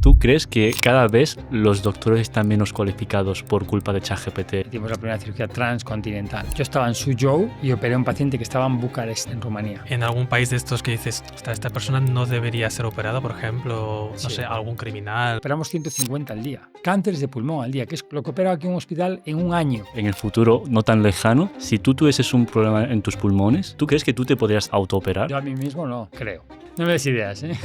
¿Tú crees que cada vez los doctores están menos cualificados por culpa de ChatGPT? Hicimos la primera cirugía transcontinental. Yo estaba en Suzhou y operé a un paciente que estaba en Bucarest, en Rumanía. En algún país de estos que dices, esta persona no debería ser operada, por ejemplo, no sé, algún criminal. Operamos 150 al día. Cánceres de pulmón al día, que es lo que opera aquí en un hospital en un año. En el futuro no tan lejano, si tú tuvieses un problema en tus pulmones, ¿tú crees que tú te podrías autooperar? Yo a mí mismo no, creo. No me des ideas, ¿eh?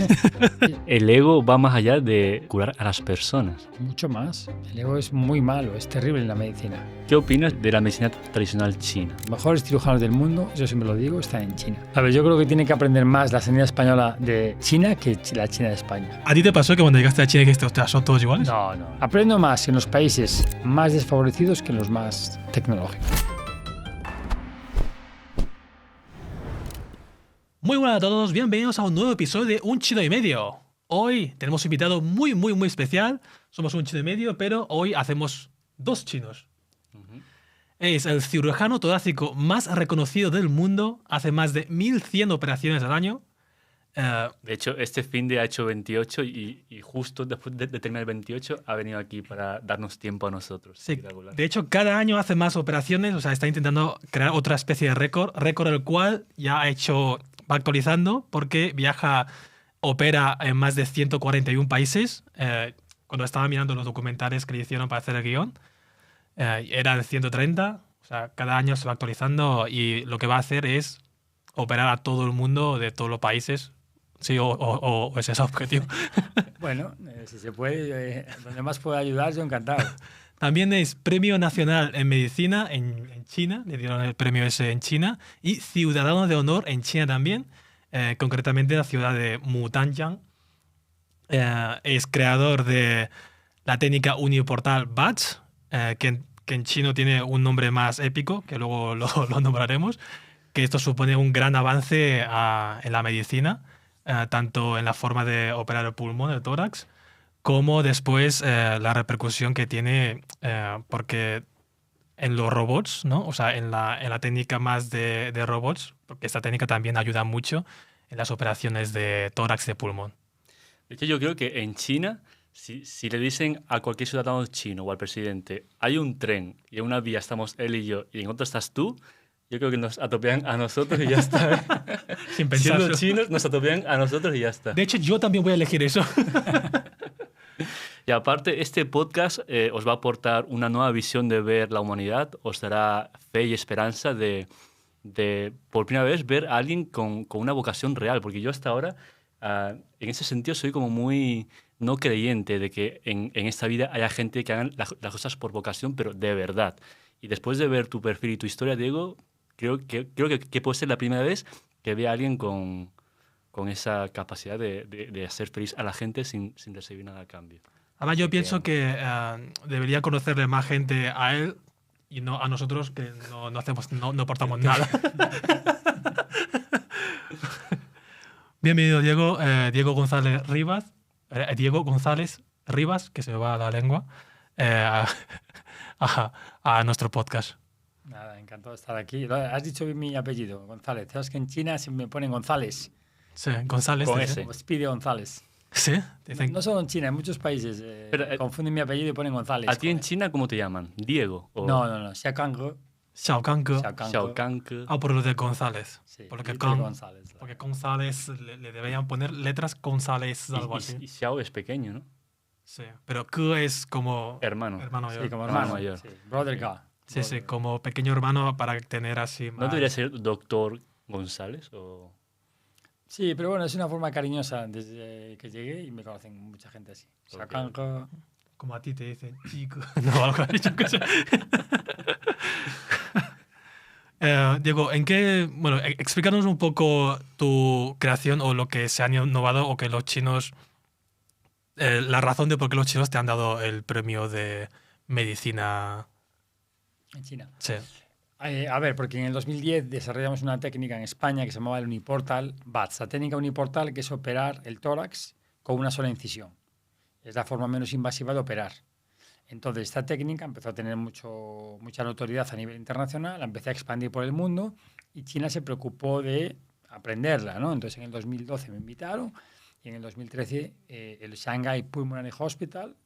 El ego va más allá de curar a las personas. Mucho más. El ego es muy malo, es terrible en la medicina. ¿Qué opinas de la medicina tradicional china? Los mejores cirujanos del mundo, yo siempre lo digo, están en China. A ver, yo creo que tiene que aprender más la sanidad española de China que la China de España. ¿A ti te pasó que cuando llegaste a China dijiste, ostras, son todos iguales? No. Aprendo más en los países más desfavorecidos que en los más tecnológicos. Muy buenas a todos, bienvenidos a un nuevo episodio de Un Chino y Medio. Hoy tenemos un invitado muy especial. Somos un chino y medio, pero hoy hacemos dos chinos. Es el cirujano torácico más reconocido del mundo, hace más de 1100 operaciones al año. De hecho, este fin de ha hecho 28 y justo después de terminar el 28 ha venido aquí para darnos tiempo a nosotros. Sí, de hecho, cada año hace más operaciones, o sea, está intentando crear otra especie de récord el cual ya ha hecho, va actualizando porque opera en más de 141 países. Cuando estaba mirando los documentales que le hicieron para hacer el guión, eran 130. O sea, cada año se va actualizando y lo que va a hacer es operar a todo el mundo de todos los países. Sí, o es ese objetivo. Bueno, si se puede, donde más pueda ayudar, yo encantado. También es Premio Nacional en Medicina en China, le dieron el premio ese en China, y Ciudadano de Honor en China también, concretamente en la ciudad de Mutanjiang. Es creador de la técnica uniportal BATS, que en chino tiene un nombre más épico, que luego lo nombraremos, que esto supone un gran avance en la medicina, tanto en la forma de operar el pulmón, el tórax, como después la repercusión que tiene, porque en los robots, ¿no? O sea, en la técnica más de robots, porque esta técnica también ayuda mucho en las operaciones de tórax de pulmón. De hecho, yo creo que en China, si le dicen a cualquier ciudadano chino o al presidente, hay un tren y en una vía estamos él y yo y en otra estás tú, yo creo que nos atropellan a nosotros y ya está. Sin pensar. Siendo chinos, nos atropellan a nosotros y ya está. De hecho, yo también voy a elegir eso. Y aparte, este podcast os va a aportar una nueva visión de ver la humanidad, os dará fe y esperanza de por primera vez ver a alguien con una vocación real, porque yo hasta ahora, en ese sentido, soy como muy no creyente de que en esta vida haya gente que hagan las cosas por vocación, pero de verdad. Y después de ver tu perfil y tu historia, Diego, creo que puede ser la primera vez que vea a alguien con esa capacidad de hacer feliz a la gente sin recibir nada a cambio. Además, yo pienso que debería conocerle más gente a él y no a nosotros, que no aportamos nada. Bienvenido, Diego. Diego González Rivas, que se me va la lengua, a nuestro podcast. Nada, encantado de estar aquí. Has dicho bien mi apellido, González. Sabes que en China se me ponen González. Sí, González. Con ese. Speedy González. Sí, dicen. No solo en China, en muchos países confunden mi apellido y ponen González. ¿A ti en China cómo te llaman? ¿Diego? O No. Xiaokang. Ah, por lo de González. Sí, porque González. porque González le deberían poner letras González, algo así. Y Xiao es pequeño, ¿no? Sí, pero Ke es como Hermano. mayor. Sí, como Hermano hermano mayor. Sí. Brother K. Sí, como pequeño hermano para tener así más... ¿No debería ser doctor González? O... Sí, pero bueno, es una forma cariñosa desde que llegué y me conocen mucha gente así. Xiaokang. Como a ti te dicen chico. No, algo así. Diego, explícanos un poco tu creación o lo que se han innovado o que los chinos... la razón de por qué los chinos te han dado el premio de medicina... En China. Sí. A ver, porque en el 2010 desarrollamos una técnica en España que se llamaba el uniportal BATS. La técnica uniportal, que es operar el tórax con una sola incisión. Es la forma menos invasiva de operar. Entonces, esta técnica empezó a tener mucha notoriedad a nivel internacional, la empecé a expandir por el mundo y China se preocupó de aprenderla, ¿no? Entonces, en el 2012 me invitaron y en el 2013 el Shanghai Pulmonary Hospital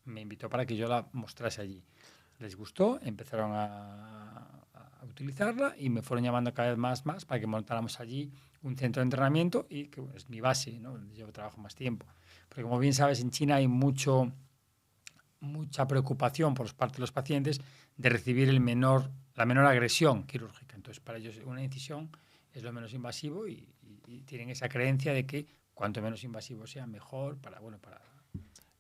me invitó para que yo la mostrase allí. Les gustó, empezaron a utilizarla y me fueron llamando cada vez más para que montáramos allí un centro de entrenamiento y que es mi base, ¿no? Yo trabajo más tiempo. Porque como bien sabes, en China hay mucha preocupación por parte de los pacientes de recibir la menor agresión quirúrgica. Entonces, para ellos una incisión es lo menos invasivo y tienen esa creencia de que cuanto menos invasivo sea, mejor para.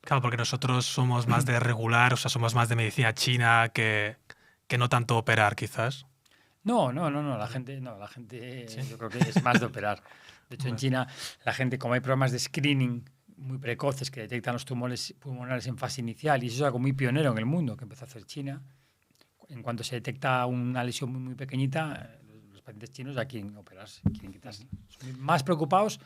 Claro, porque nosotros somos más de regular, o sea, somos más de medicina china que no tanto operar, quizás. No, la gente ¿sí? Yo creo que es más de operar. De hecho, en China, la gente, como hay programas de screening muy precoces que detectan los tumores pulmonares en fase inicial, y eso es algo muy pionero en el mundo que empezó a hacer China, en cuanto se detecta una lesión muy pequeñita, los pacientes chinos ya quieren operarse, quieren quitarse. Son más preocupados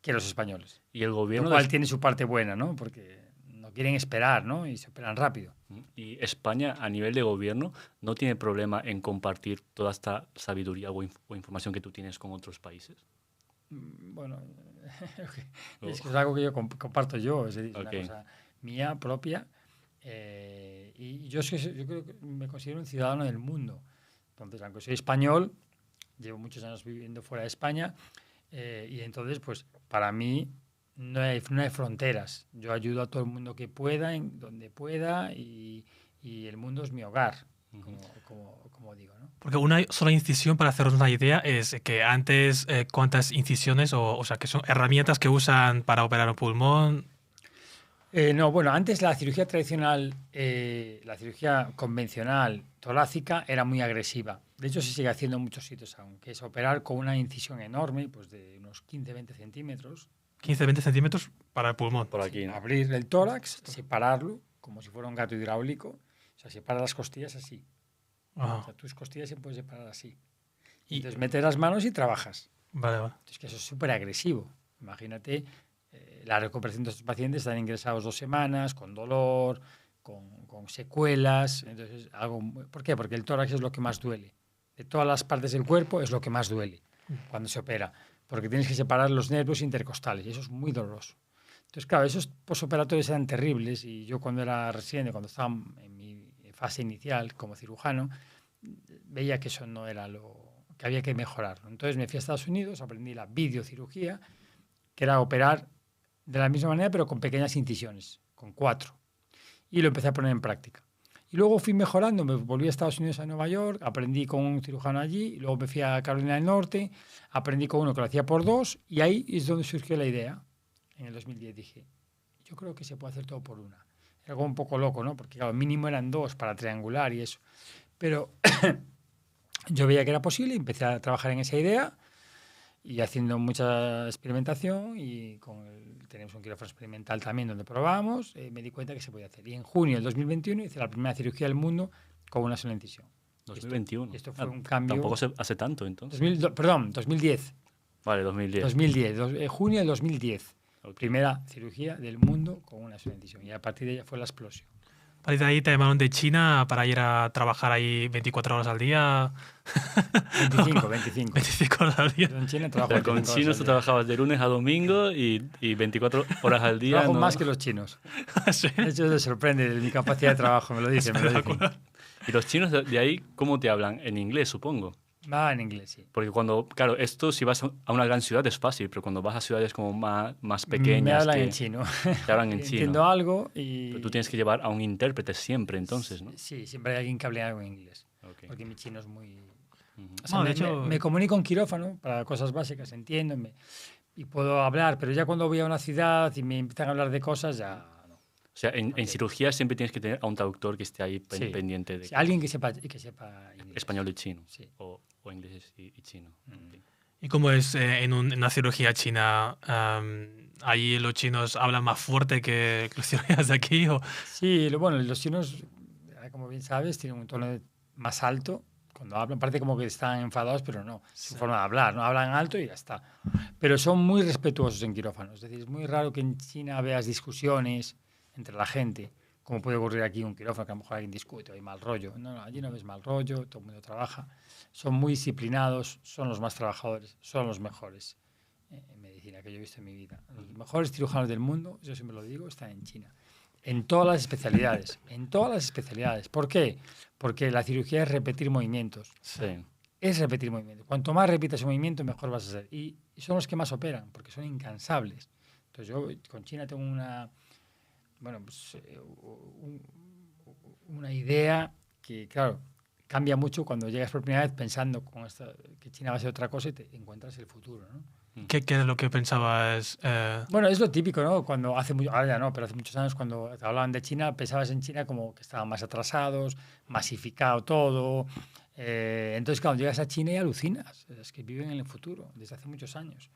que los españoles. Y el gobierno... Lo cual tiene su parte buena, ¿no? Porque no quieren esperar, ¿no? Y se operan rápido. Y España, a nivel de gobierno, no tiene problema en compartir toda esta sabiduría o información que tú tienes con otros países. Bueno, es que es algo que yo comparto yo, es decir, Okay. una cosa mía, propia. Y yo creo que me considero un ciudadano del mundo. Entonces, aunque soy español, llevo muchos años viviendo fuera de España, y entonces, pues, para mí no hay fronteras. Yo ayudo a todo el mundo que pueda, donde pueda, y el mundo es mi hogar, como digo, ¿no? Porque una sola incisión, para hacernos una idea, es que antes, ¿cuántas incisiones, o sea, que son herramientas que usan para operar un pulmón? No, bueno, antes la cirugía tradicional, la cirugía convencional torácica era muy agresiva. De hecho, se sigue haciendo en muchos sitios aún, que es operar con una incisión enorme, pues de unos 15-20 centímetros. 15-20 centímetros para el pulmón. Por aquí, ¿no? Abrir el tórax, separarlo, como si fuera un gato hidráulico. O sea, separa las costillas así. Ajá. O sea, tus costillas se pueden separar así. Y entonces metes las manos y trabajas. Vale. Entonces, que eso es súper agresivo. Imagínate, la recuperación de estos pacientes están ingresados 2 semanas, con dolor, con secuelas. Entonces, ¿por qué? Porque el tórax es lo que más duele. De todas las partes del cuerpo es lo que más duele cuando se opera. Porque tienes que separar los nervios intercostales y eso es muy doloroso. Entonces, claro, esos posoperatorios eran terribles y yo cuando era residente, cuando estaba en mi fase inicial como cirujano, veía que eso no era que había que mejorarlo. Entonces me fui a Estados Unidos, aprendí la videocirugía, que era operar de la misma manera pero con pequeñas incisiones, con 4. Y lo empecé a poner en práctica. Y luego fui mejorando, me volví a Estados Unidos, a Nueva York, aprendí con un cirujano allí, y luego me fui a Carolina del Norte, aprendí con uno que lo hacía por 2, y ahí es donde surgió la idea. En el 2010 dije, yo creo que se puede hacer todo por una. Era algo un poco loco, ¿no? Porque claro, mínimo eran 2 para triangular y eso. Pero yo veía que era posible y empecé a trabajar en esa idea y haciendo mucha experimentación y tenemos un quirófano experimental también donde probamos, me di cuenta que se podía hacer. Y en junio del 2021 hice la primera cirugía del mundo con una sola incisión. 2021. Esto fue un cambio... Tampoco hace tanto, entonces. 2010. Vale, 2010. 2010, junio del 2010. Okay. Primera cirugía del mundo con una sola incisión. Y a partir de ella fue la explosión. A partir de ahí te llamaron de China para ir a trabajar ahí 24 horas al día. 25. 25 horas al día. Yo en China trabajo Pero con chinos tú trabajabas de lunes a domingo y 24 horas al día. Trabajo ¿no? más que los chinos. ¿Sí? De hecho, se sorprende de mi capacidad de trabajo, me lo dicen. Y los chinos de ahí, ¿cómo te hablan? En inglés, supongo. Va en inglés, sí. Porque claro, esto si vas a una gran ciudad es fácil, pero cuando vas a ciudades como más pequeñas... Me hablan en chino. Te hablan en chino. Entiendo algo y... Pero tú tienes que llevar a un intérprete siempre, entonces, ¿no? Sí, siempre hay alguien que hable algo en inglés. Okay. Porque mi chino es muy... O sea, de hecho... me comunico en quirófano para cosas básicas, entiendo, y puedo hablar, pero ya cuando voy a una ciudad y me empiezan a hablar de cosas, ya no. O sea, en cirugía siempre tienes que tener a un traductor que esté ahí pendiente de... Sí, alguien que sepa inglés. Español y chino. Sí. O inglés y chino. Okay. ¿Y cómo es en una cirugía china? ¿Allí los chinos hablan más fuerte que los cirujanos de aquí? ¿O? Sí, bueno, los chinos, como bien sabes, tienen un tono más alto. Cuando hablan, parece como que están enfadados, pero no. Es su forma de hablar, ¿no? Hablan alto y ya está. Pero son muy respetuosos en quirófano. Es decir, es muy raro que en China veas discusiones entre la gente, como puede ocurrir aquí en un quirófano, que a lo mejor alguien discute, hay mal rollo. No, allí no ves mal rollo, todo el mundo trabaja. Son muy disciplinados, son los más trabajadores, son los mejores. en medicina que yo he visto en mi vida. Los mejores cirujanos del mundo, yo siempre lo digo, están en China. En todas las especialidades. En todas las especialidades. ¿Por qué? Porque la cirugía es repetir movimientos. Sí. Es repetir movimientos. Cuanto más repitas un movimiento, mejor vas a ser. Y son los que más operan, porque son incansables. Entonces yo con China tengo una idea que, claro, cambia mucho cuando llegas por primera vez pensando que China va a ser otra cosa y te encuentras el futuro, ¿no? ¿Qué es lo que pensabas? Bueno, es lo típico, ¿no? Cuando ahora ya no, pero hace muchos años cuando te hablaban de China, pensabas en China como que estaban más atrasados, masificado todo. Entonces, cuando llegas a China y alucinas, es que viven en el futuro desde hace muchos años.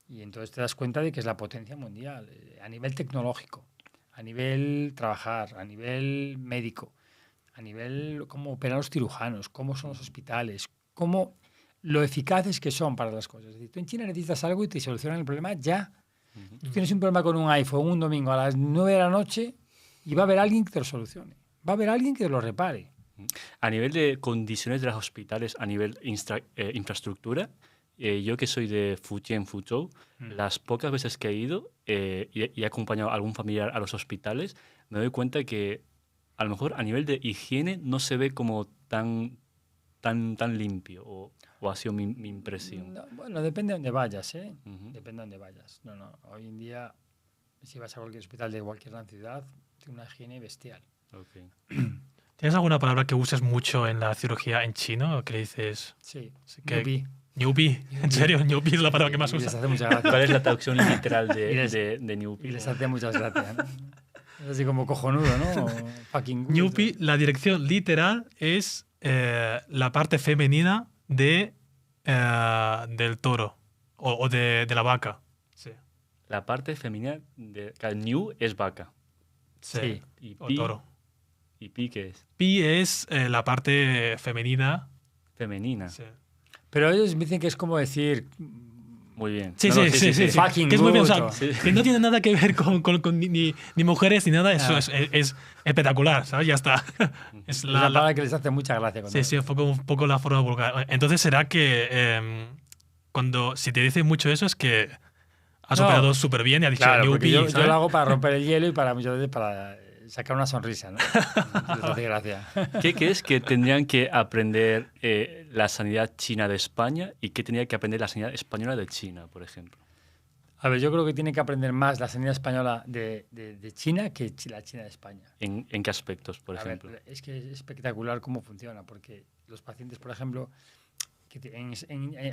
Y entonces te das cuenta de que es la potencia mundial, a nivel tecnológico, a nivel trabajar, a nivel médico, a nivel cómo operan los cirujanos, cómo son los hospitales, cómo lo eficaces que son para las cosas. Es decir, tú en China necesitas algo y te solucionan el problema ya. Tú tienes un problema con un iPhone un domingo a las 9 de la noche y va a haber alguien que te lo solucione. Va a haber alguien que te lo repare. A nivel de condiciones de los hospitales, a nivel infraestructura, yo que soy de Fujian, Fuzhou, las pocas veces que he ido y he acompañado a algún familiar a los hospitales, me doy cuenta que a lo mejor a nivel de higiene no se ve como tan limpio, o ha sido mi impresión. No, bueno, depende de dónde vayas, ¿eh? Depende de dónde vayas. No. Hoy en día, si vas a cualquier hospital de cualquier gran ciudad, tiene una higiene bestial. Okay. ¿Tienes alguna palabra que uses mucho en la cirugía en chino? ¿Qué dices? Sí, que Newbie. ¿En serio? Newbie es la palabra que más les usas. hace mucha gracia. ¿Cuál es la traducción literal Y les- de Newbie? Y les hace muchas gracias, ¿no? Es así como cojonudo, ¿no? Fucking good. Newbie, la dirección literal es la parte femenina del toro o de la vaca. Sí. La parte femenina de New es vaca. Sí. Y O pi, toro. ¿Y pi qué es? Pi es la parte femenina. Femenina. Sí. Pero ellos me dicen que es como decir... Muy bien. Sí, No, sí, no, sí. Fucking Que es muy bien, o good, sea, o- Sí. que no tiene nada que ver con ni mujeres ni nada. Eso es espectacular, ¿sabes? Ya está. Es Es una palabra que les hace mucha gracia. Sí, sí, un poco la forma vulgar. Entonces será que si te dicen mucho eso es que has No. operado súper bien y has dicho Claro, porque Newbie, yo ¿sabes? lo hago para romper el hielo y muchas veces para sacar una sonrisa, ¿no? Les hace gracia. ¿Qué crees que tendrían que aprender la sanidad china de España y qué tendría que aprender la sanidad española de China, por ejemplo? A ver, yo creo que tiene que aprender más la sanidad española de China que la China de España. ¿En qué aspectos, por A ejemplo? ver, es que es espectacular cómo funciona, porque los pacientes, por ejemplo,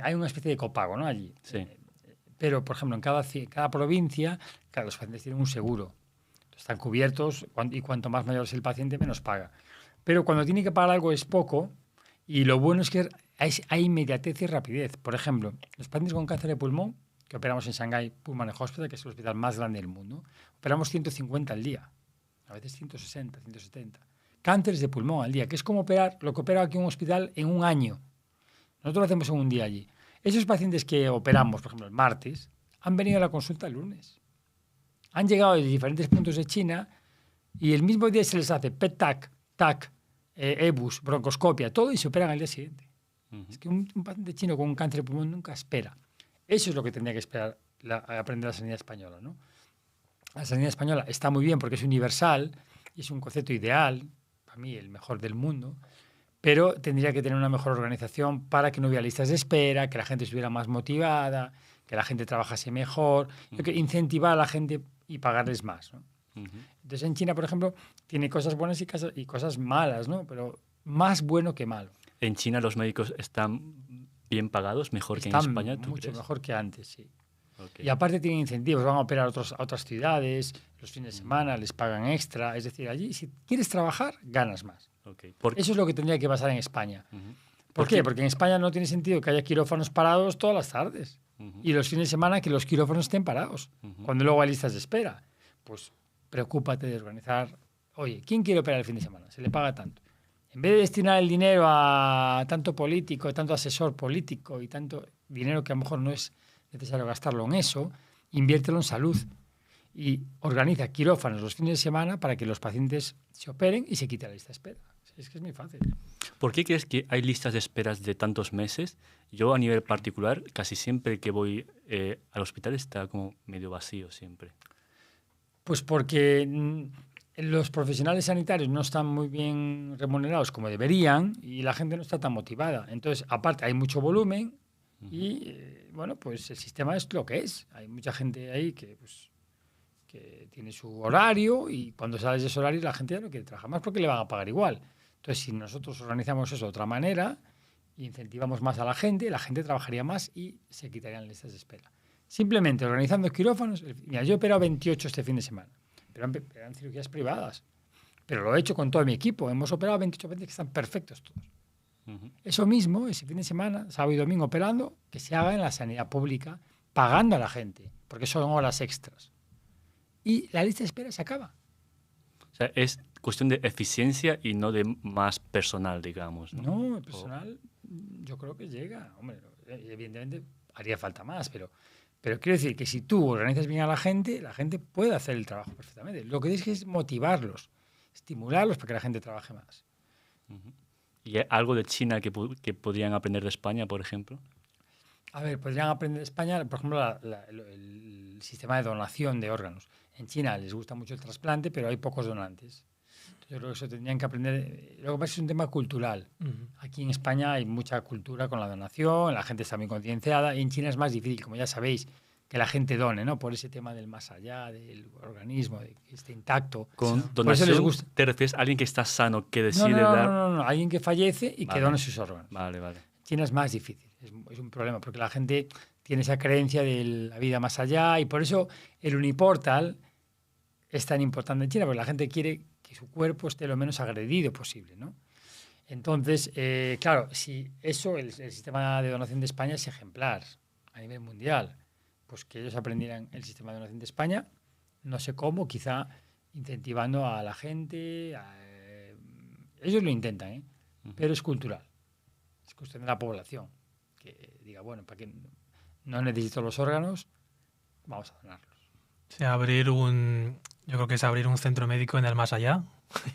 hay una especie de copago, ¿no? Allí. Sí. Pero, por ejemplo, en cada provincia, claro, los pacientes tienen un seguro. Están cubiertos y cuanto más mayor es el paciente, menos paga. Pero cuando tiene que pagar algo es poco y lo bueno es que hay inmediatez y rapidez. Por ejemplo, los pacientes con cáncer de pulmón, que operamos en Shanghai Pulmonary Hospital, que es el hospital más grande del mundo, operamos 150 al día, a veces 160, 170. Cánceres de pulmón al día, que es como operar lo que opera aquí en un hospital en un año. Nosotros lo hacemos en un día allí. Esos pacientes que operamos, por ejemplo, el martes, han venido a la consulta el lunes. Han llegado de diferentes puntos de China y el mismo día se les hace PET, TAC, EBUS, broncoscopia, todo y se operan al día siguiente. Es que un paciente chino con un cáncer de pulmón nunca espera. Eso es lo que tendría que esperar aprender la sanidad española, ¿no? La sanidad española está muy bien porque es universal y es un concepto ideal, para mí el mejor del mundo, pero tendría que tener una mejor organización para que no hubiera listas de espera, que la gente estuviera más motivada, que la gente trabajase mejor, que incentivar a la gente y pagarles más, ¿no? Entonces en China, por ejemplo, tiene cosas buenas y cosas malas, ¿no? Pero más bueno que malo. ¿En China los médicos están bien pagados, mejor que en Están España? ¿Tú mucho crees? mejor que antes, sí. Okay. Y aparte tienen incentivos, van a operar a otras ciudades, los fines de semana les pagan extra. Es decir, allí si quieres trabajar, ganas más. Okay. Eso es lo que tendría que pasar en España. Uh-huh. ¿Por qué? Porque en España no tiene sentido que haya quirófanos parados todas las tardes. Y los fines de semana que los quirófanos estén parados. Cuando luego hay listas de espera. Pues preocúpate de organizar. Oye, ¿quién quiere operar el fin de semana? Se le paga tanto. En vez de destinar el dinero a tanto político, tanto asesor político y tanto dinero que a lo mejor no es necesario gastarlo en eso, inviértelo en salud. Y organiza quirófanos los fines de semana para que los pacientes se operen y se quite la lista de espera. Es que es muy fácil. ¿Por qué crees que hay listas de esperas de tantos meses? Yo, a nivel particular, casi siempre que voy al hospital está como medio vacío siempre. Pues porque los profesionales sanitarios no están muy bien remunerados como deberían y la gente no está tan motivada. Entonces, aparte, hay mucho volumen y, bueno, pues el sistema es lo que es. Hay mucha gente ahí que tiene su horario y cuando sales de ese horario la gente ya no quiere trabajar más porque le van a pagar igual. Entonces, si nosotros organizamos eso de otra manera, incentivamos más a la gente trabajaría más y se quitarían listas de espera. Simplemente organizando quirófanos. Mira, yo he operado 28 este fin de semana, pero eran cirugías privadas. Pero lo he hecho con todo mi equipo. Hemos operado 28 pacientes que están perfectos todos. Eso mismo, ese fin de semana, sábado y domingo operando, que se haga en la sanidad pública, pagando a la gente, porque son horas extras. Y la lista de espera se acaba. O sea, es cuestión de eficiencia y no de más personal, digamos. No, el personal yo creo que llega. Hombre, evidentemente haría falta más, pero quiero decir que si tú organizas bien a la gente puede hacer el trabajo perfectamente. Lo que tienes que es motivarlos, estimularlos para que la gente trabaje más. ¿Y hay algo de China que podrían aprender de España, por ejemplo? A ver, podrían aprender de España, por ejemplo, el sistema de donación de órganos. En China les gusta mucho el trasplante, pero hay pocos donantes. Entonces, yo creo que eso tendrían que aprender. Lo que pasa es que es un tema cultural. Aquí en España hay mucha cultura con la donación, la gente está muy concienciada, y en China es más difícil, como ya sabéis, que la gente done, ¿no? Por ese tema del más allá, del organismo, de que esté intacto. Con Por eso donación, les gusta. ¿te refieres a alguien que está sano, que decide No, dar...? no, alguien que fallece y que Vale. done sus órganos. Vale. En China es más difícil, es un problema, porque la gente tiene esa creencia de la vida más allá y por eso el Uniportal es tan importante en China, porque la gente quiere que su cuerpo esté lo menos agredido posible, ¿no? Entonces, claro, si eso, el sistema de donación de España es ejemplar a nivel mundial, pues que ellos aprendieran el sistema de donación de España, no sé cómo, quizá incentivando a la gente, ellos lo intentan, ¿eh? Pero es cultural, es cuestión de la población, que diga, bueno, para que no necesito los órganos, vamos a donarlos. Sí, yo creo que es abrir un centro médico en el más allá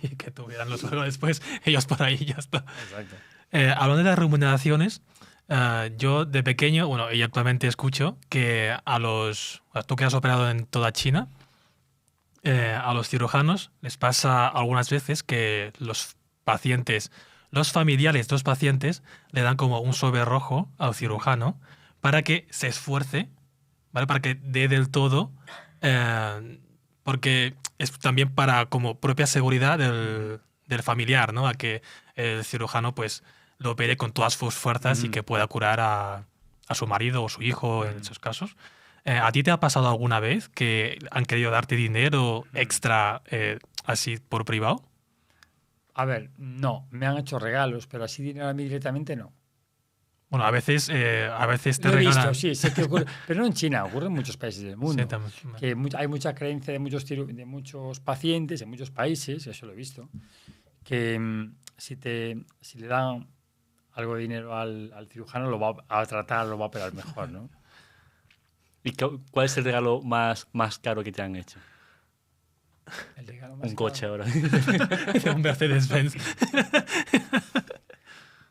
y que tuvieran los órganos después, ellos por ahí y ya está. Exacto. Hablando de las remuneraciones, yo de pequeño, bueno, y actualmente escucho que tú que has operado en toda China, a los cirujanos les pasa algunas veces que los familiares de los pacientes le dan como un sobre rojo al cirujano para que se esfuerce, ¿vale? Para que dé del todo, porque es también para como propia seguridad del familiar, ¿no? A que el cirujano pues lo opere con todas sus fuerzas y que pueda curar a su marido o su hijo en esos casos. ¿A ti te ha pasado alguna vez que han querido darte dinero extra así por privado? A ver, no, me han hecho regalos, pero así dinero a mí directamente no. Bueno, a veces te Lo he regalan. visto, sí, sé que ocurre, pero no en China, ocurre en muchos países del mundo. Sí, también. Que hay mucha creencia de muchos pacientes en muchos países, eso lo he visto, que si le dan algo de dinero al cirujano, lo va a tratar, lo va a operar mejor, ¿no? ¿Y cuál es el regalo más caro que te han hecho? El regalo más Un coche ahora. Un Mercedes-Benz.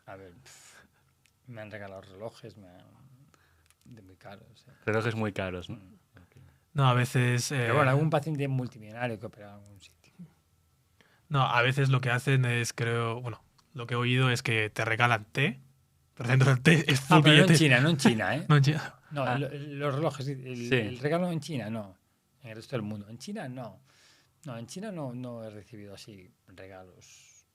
A ver, me han regalado relojes, de muy caros. Relojes muy caros, ¿no? No, a veces. Pero bueno, algún paciente multimillonario que opera en algún sitio. No, a veces lo que hacen es, bueno, lo que he oído es que te regalan té, pero dentro del té es full Pero billete. no en China, ¿eh? No en China. No, los relojes, el regalo en China no, en el resto del mundo. En China no. No, en China no he recibido así regalos.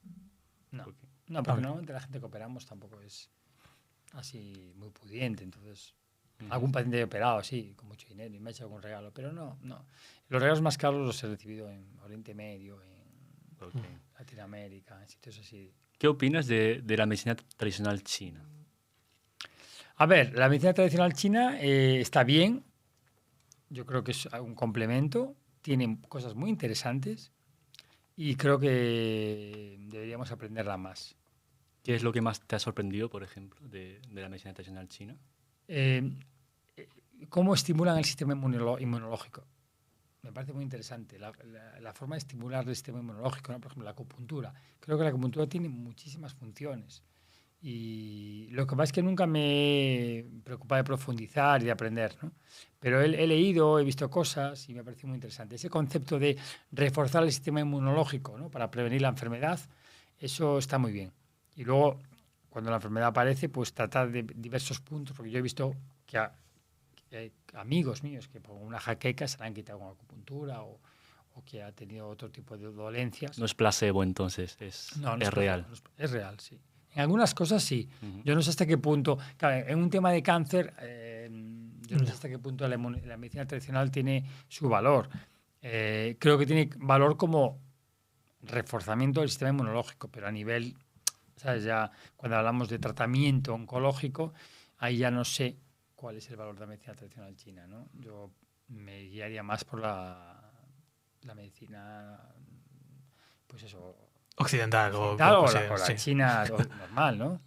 No, porque normalmente la gente que operamos tampoco es así muy pudiente, entonces algún paciente he operado, sí, con mucho dinero y me ha hecho algún regalo, pero no. Los regalos más caros los he recibido en Oriente Medio, en Latinoamérica, en sitios así. ¿Qué opinas de la medicina tradicional china? A ver, la medicina tradicional china está bien, yo creo que es un complemento, tiene cosas muy interesantes y creo que deberíamos aprenderla más. ¿Qué es lo que más te ha sorprendido, por ejemplo, de la medicina tradicional china? ¿Cómo estimulan el sistema inmunológico? me parece muy interesante. La forma de estimular el sistema inmunológico, ¿no? Por ejemplo, la acupuntura. Creo que la acupuntura tiene muchísimas funciones. Y lo que pasa es que nunca me he preocupado de profundizar y de aprender, ¿no? Pero he leído, he visto cosas y me ha parecido muy interesante. Ese concepto de reforzar el sistema inmunológico, ¿no? Para prevenir la enfermedad, eso está muy bien. Y luego, cuando la enfermedad aparece, pues tratar de diversos puntos, porque yo he visto que hay amigos míos que por una jaqueca se la han quitado con acupuntura o que ha tenido otro tipo de dolencias. No es placebo, entonces, es real. Es real, sí. En algunas cosas sí. Yo no sé hasta qué punto... Claro, en un tema de cáncer, yo no sé hasta qué punto la medicina tradicional tiene su valor. Creo que tiene valor como reforzamiento del sistema inmunológico, pero a nivel, ¿sabes? Ya cuando hablamos de tratamiento oncológico, ahí ya no sé cuál es el valor de la medicina tradicional china, ¿no? Yo me guiaría más por la medicina, pues eso... Occidental o la china normal, ¿no?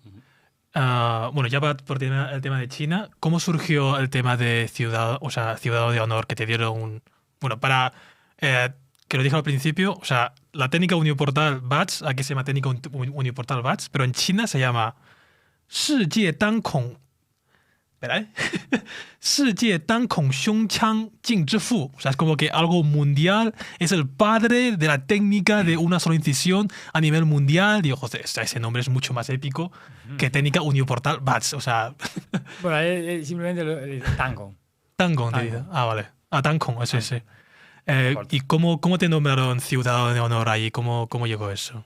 Bueno, ya por el tema de China, ¿cómo surgió el tema de ciudadano de honor que te dieron Bueno, que lo dije al principio, o sea, la técnica uniportal BATS, aquí se llama técnica uniportal BATS, pero en China se llama 世界单孔 Espera, ¿eh? 世界单孔胸腔镜之父. O sea, es como que algo mundial, es el padre de la técnica de una sola incisión a nivel mundial. Digo, joder, ese nombre es mucho más épico que técnica uniportal BATS. O sea... Bueno, simplemente Tangong. Tangong, te digo. Ah, vale. Ah, Tangong, eso sí. ¿Y cómo te nombraron ciudadano de honor ahí? ¿Cómo llegó eso?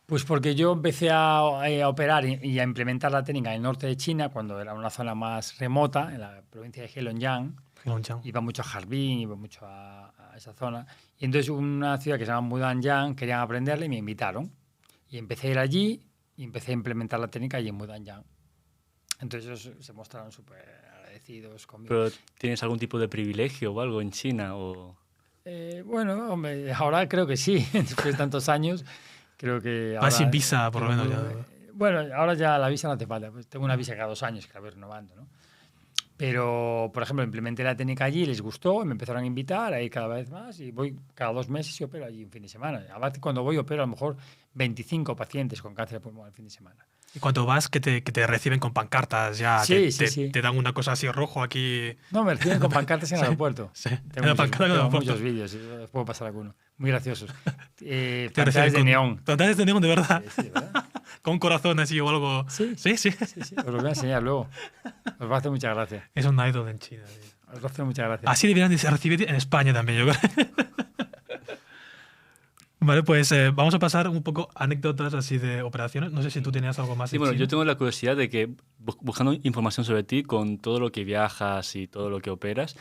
Pues porque yo empecé a operar y a implementar la técnica en el norte de China, cuando era una zona más remota, en la provincia de Heilongjiang. Iba mucho a Harbin, iba mucho a esa zona. Y entonces una ciudad que se llama Mudanjiang querían aprenderla y me invitaron. Y empecé a ir allí y empecé a implementar la técnica allí en Mudanjiang. Entonces ellos se mostraron súper agradecidos conmigo. ¿Pero tienes algún tipo de privilegio o algo en China? Bueno, hombre, ahora creo que sí, después de tantos años. Creo que ahora, sin visa, por lo menos. Bueno, ahora ya la visa no hace falta. Pues tengo una visa cada 2 años que la voy renovando, ¿no? Pero, por ejemplo, implementé la técnica allí, les gustó, me empezaron a invitar a ir cada vez más y voy cada 2 meses y opero allí un fin de semana. A veces cuando voy opero a lo mejor 25 pacientes con cáncer de pulmón el fin de semana. Y cuando vas, que te reciben con pancartas ya, sí. Te dan una cosa así rojo aquí. No, me reciben con pancartas en el aeropuerto. Sí. Tengo muchos vídeos, os puedo pasar alguno. Muy graciosos. Pantallas de neón. Pantallas de neón, de verdad. Sí, ¿verdad? Con un corazón así o algo. Sí. Os lo voy a enseñar luego. Os va a hacer mucha gracia. Es un idol en China. Tío. Os va a hacer mucha gracia. Así deberían recibir en España también, yo creo. Vale, pues vamos a pasar un poco anécdotas así de operaciones. No sé si tú tenías algo más. Sí, bueno, yo tengo la curiosidad de que buscando información sobre ti, con todo lo que viajas y todo lo que operas,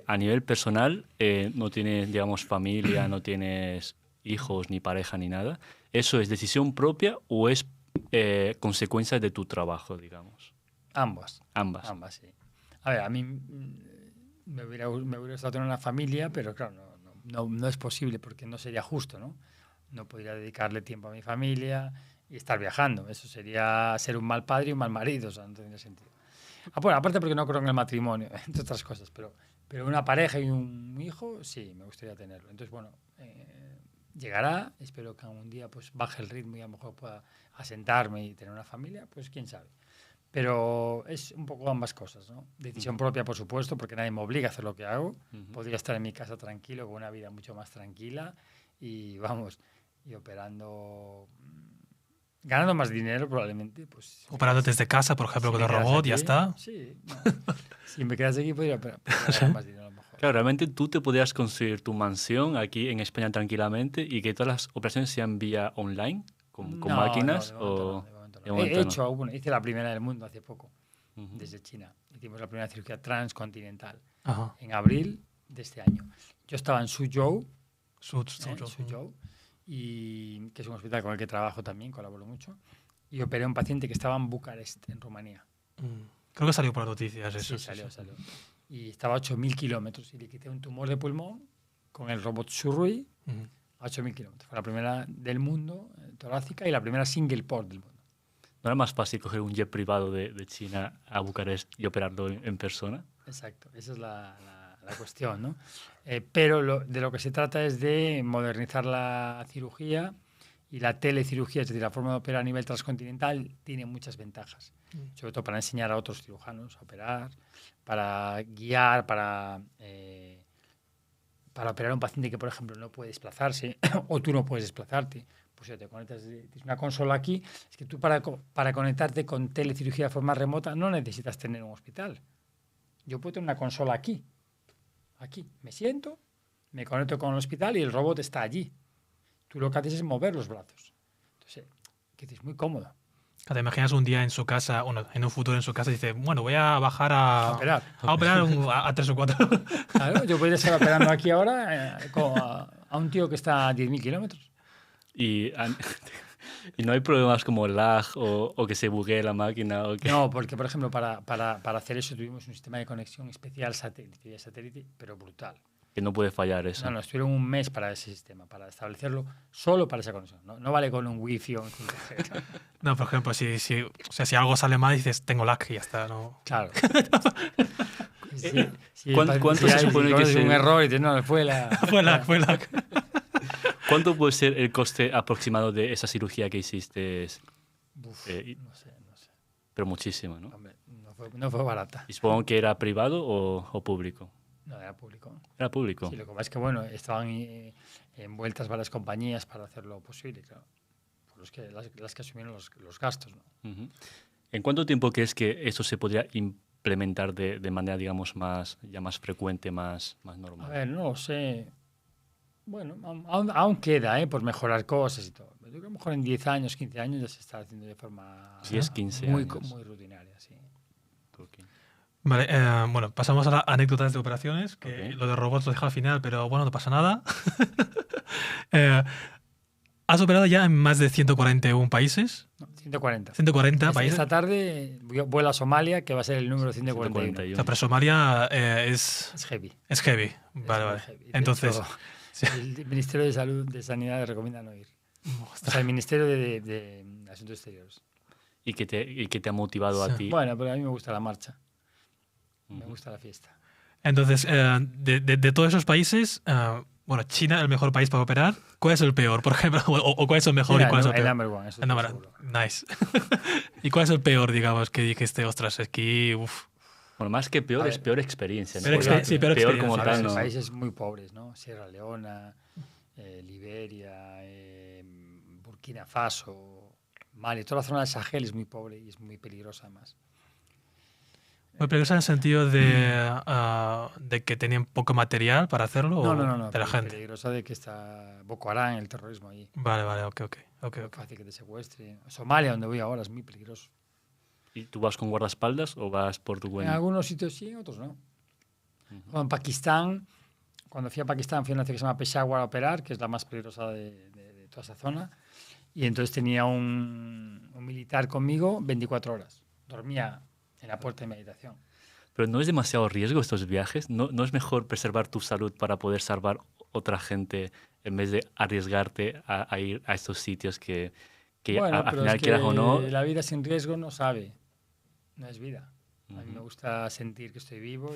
a nivel personal no tienes, digamos, familia, no tienes hijos, ni pareja, ni nada. ¿Eso es decisión propia o es consecuencia de tu trabajo, digamos? Ambas, sí. A ver, a mí me hubiera gustado tener una familia, pero claro, no es posible porque no sería justo, ¿no? No podría dedicarle tiempo a mi familia y estar viajando. Eso sería ser un mal padre y un mal marido, o sea, no tendría sentido. Bueno, aparte porque no creo en el matrimonio, entre otras cosas, pero una pareja y un hijo, sí, me gustaría tenerlo. Entonces, bueno, llegará, espero que algún día pues baje el ritmo y a lo mejor pueda asentarme y tener una familia, pues quién sabe. Pero es un poco ambas cosas, ¿no? Decisión propia, por supuesto, porque nadie me obliga a hacer lo que hago. Podría estar en mi casa tranquilo, con una vida mucho más tranquila y, vamos, y operando, ganando más dinero probablemente. Pues, operando desde casa, por ejemplo, con el robot, aquí, ya está. Sí, no. Si me quedas aquí, podría ganar más dinero a lo mejor. Claro, realmente tú te podrías construir tu mansión aquí en España tranquilamente y que todas las operaciones sean vía online, con máquinas o... Hice la primera del mundo hace poco, desde China. Hicimos la primera cirugía transcontinental en abril de este año. Yo estaba en Suzhou, y que es un hospital con el que trabajo también, colaboro mucho, y operé a un paciente que estaba en Bucarest, en Rumanía. Creo que salió por las noticias eso. Sí, salió. Y estaba a 8.000 kilómetros y le quité un tumor de pulmón con el robot Surrui a 8.000 kilómetros. Fue la primera del mundo torácica y la primera single port del mundo. ¿No era más fácil coger un jet privado de China a Bucarest y operarlo en persona? Exacto, esa es la la cuestión, ¿no? Pero de lo que se trata es de modernizar la cirugía y la telecirugía, es decir, la forma de operar a nivel transcontinental, tiene muchas ventajas. Sobre todo para enseñar a otros cirujanos a operar, para guiar, para operar a un paciente que, por ejemplo, no puede desplazarse o tú no puedes desplazarte. Pues ya te conectas, tienes una consola aquí. Es que tú para conectarte con telecirugía de forma remota no necesitas tener un hospital. Yo puedo tener una consola aquí. Aquí. Me siento, me conecto con el hospital y el robot está allí. Tú lo que haces es mover los brazos. Entonces, que es muy cómodo. ¿Te imaginas un día en su casa, bueno, en un futuro en su casa, y dice, bueno, voy a bajar a operar. A operar a 3 o 4. Claro, yo podría estar operando aquí ahora a un tío que está a 10.000 kilómetros. Y no hay problemas como lag o que se buguee la máquina. O que... No, porque, por ejemplo, para hacer eso tuvimos un sistema de conexión especial satélite, pero brutal. Que no puede fallar eso. No, estuvieron un mes para ese sistema, para establecerlo solo para esa conexión. No vale con un wifi o un 5G. No, por ejemplo, si algo sale mal, dices, tengo lag y ya está. ¿No? Claro. ¿Cuánto se supone que es un error y dices, no, fue lag. Fue lag. ¿Cuánto puede ser el coste aproximado de esa cirugía que hiciste? No sé. Pero muchísimo, ¿no? Hombre, no fue barata. Y supongo que era privado o público. No, era público. Era público. Sí, lo que pasa es que, bueno, estaban envueltas varias compañías para hacerlo posible, claro. Por las que asumieron los gastos, ¿no? Uh-huh. ¿En cuánto tiempo crees que eso se podría implementar de manera, digamos, más frecuente, más normal? A ver, no lo sé. Bueno, aún queda, por mejorar cosas y todo. Yo creo que a lo mejor en 10 años, 15 años ya se está haciendo de forma 15 muy rutinaria, sí. Okay. Vale, bueno, pasamos a las anécdotas de operaciones, que lo de robots lo dejo al final, pero bueno, no pasa nada. ¿Has operado ya en más de 141 países? No, 140. 140 países. Esta tarde vuelo a Somalia, que va a ser el número 141. O sea, pero Somalia es heavy. Es heavy. Vale. Heavy. Entonces, hecho, el Ministerio de Sanidad recomienda no ir. O sea, el Ministerio de Asuntos Exteriores. ¿Y qué te ha motivado a ti? Bueno, pero a mí me gusta la marcha. Me gusta la fiesta. Entonces, de todos esos países, bueno, China es el mejor país para operar. ¿Cuál es el peor, por ejemplo? ¿O cuál es el mejor y cuál es el peor? El number one. Eso el number one. Nice. ¿Y cuál es el peor, digamos, que dijiste, ostras, aquí, uff? Bueno, más que peor, es peor experiencia. ¿no? Peor experiencia. Como tal, ¿no? Países muy pobres, ¿no? Sierra Leona, Liberia, Burkina Faso, Mali. Toda la zona del Sahel es muy pobre y es muy peligrosa, además. Muy peligrosa en el sentido de que tenían poco material para hacerlo. No. De la gente. Peligrosa de que está Boko Haram, el terrorismo ahí. Vale, ok. Fácil que te secuestre. Somalia, donde voy ahora, es muy peligroso. ¿Y tú vas con guardaespaldas o vas por tu cuenta? En algunos sitios sí, en otros no. En Pakistán, cuando fui a Pakistán, fui a una ciudad que se llama Peshawar a operar, que es la más peligrosa de toda esa zona. Y entonces tenía un militar conmigo 24 horas. Dormía en la puerta de mi habitación. Pero ¿no es demasiado riesgo estos viajes? ¿No es mejor preservar tu salud para poder salvar otra gente en vez de arriesgarte a ir a estos sitios que bueno, al final, quieras o no... La vida sin riesgo no es vida. A mí me gusta sentir que estoy vivo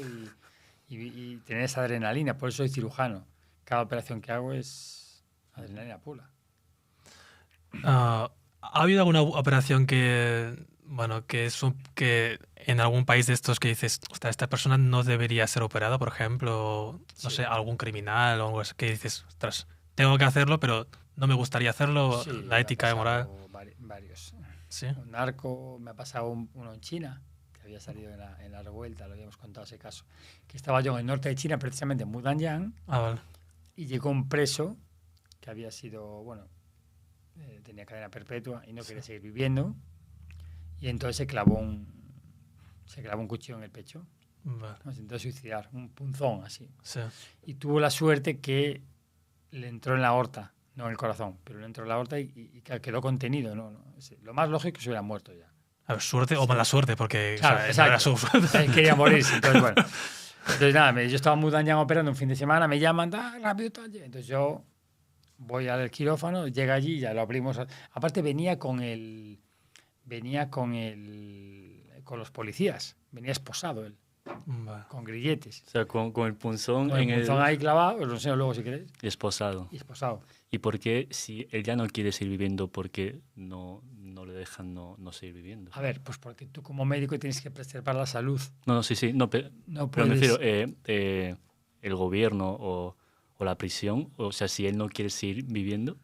y tener esa adrenalina. Por eso soy cirujano. Cada operación que hago es adrenalina pura. ¿Ha habido alguna operación que en algún país de estos que dices, ostras, esta persona no debería ser operada, por ejemplo, no sé, algún criminal o algo así, que dices, ostras, tengo que hacerlo, pero no me gustaría hacerlo, la ética y moral? Varios. ¿Sí? Un narco, me ha pasado uno en China, que había salido en la revuelta, lo habíamos contado ese caso, que estaba yo en el norte de China, precisamente en Mudangyang, Vale. y llegó un preso que había sido, tenía cadena perpetua y no quería seguir viviendo, y entonces se clavó un cuchillo en el pecho. Vale. Se intentó suicidar, un punzón así. Sí. Y tuvo la suerte que le entró en la aorta, no en el corazón, pero le entró en la aorta y quedó contenido. Lo más lógico es que se hubiera muerto ya. A ver, suerte o mala suerte, porque claro, era su... Él quería morirse, entonces bueno. Entonces nada, yo estaba en Mudangyang operando un fin de semana, me llaman, rápido, tal. Entonces yo voy al quirófano, llega allí, ya lo abrimos. Aparte venía con los policías, venía esposado él. Vale. con grilletes. O sea, con el punzón Con en el el punzón ahí clavado, os lo enseño luego si queréis, y esposado. y esposado. ¿Y por qué, si él ya no quiere seguir viviendo, por qué no le dejan no seguir viviendo? A ver, pues porque tú como médico tienes que preservar la salud. No, sí, no, No pero me puedes... refiero, el gobierno o la prisión, o sea, si él no quiere seguir viviendo,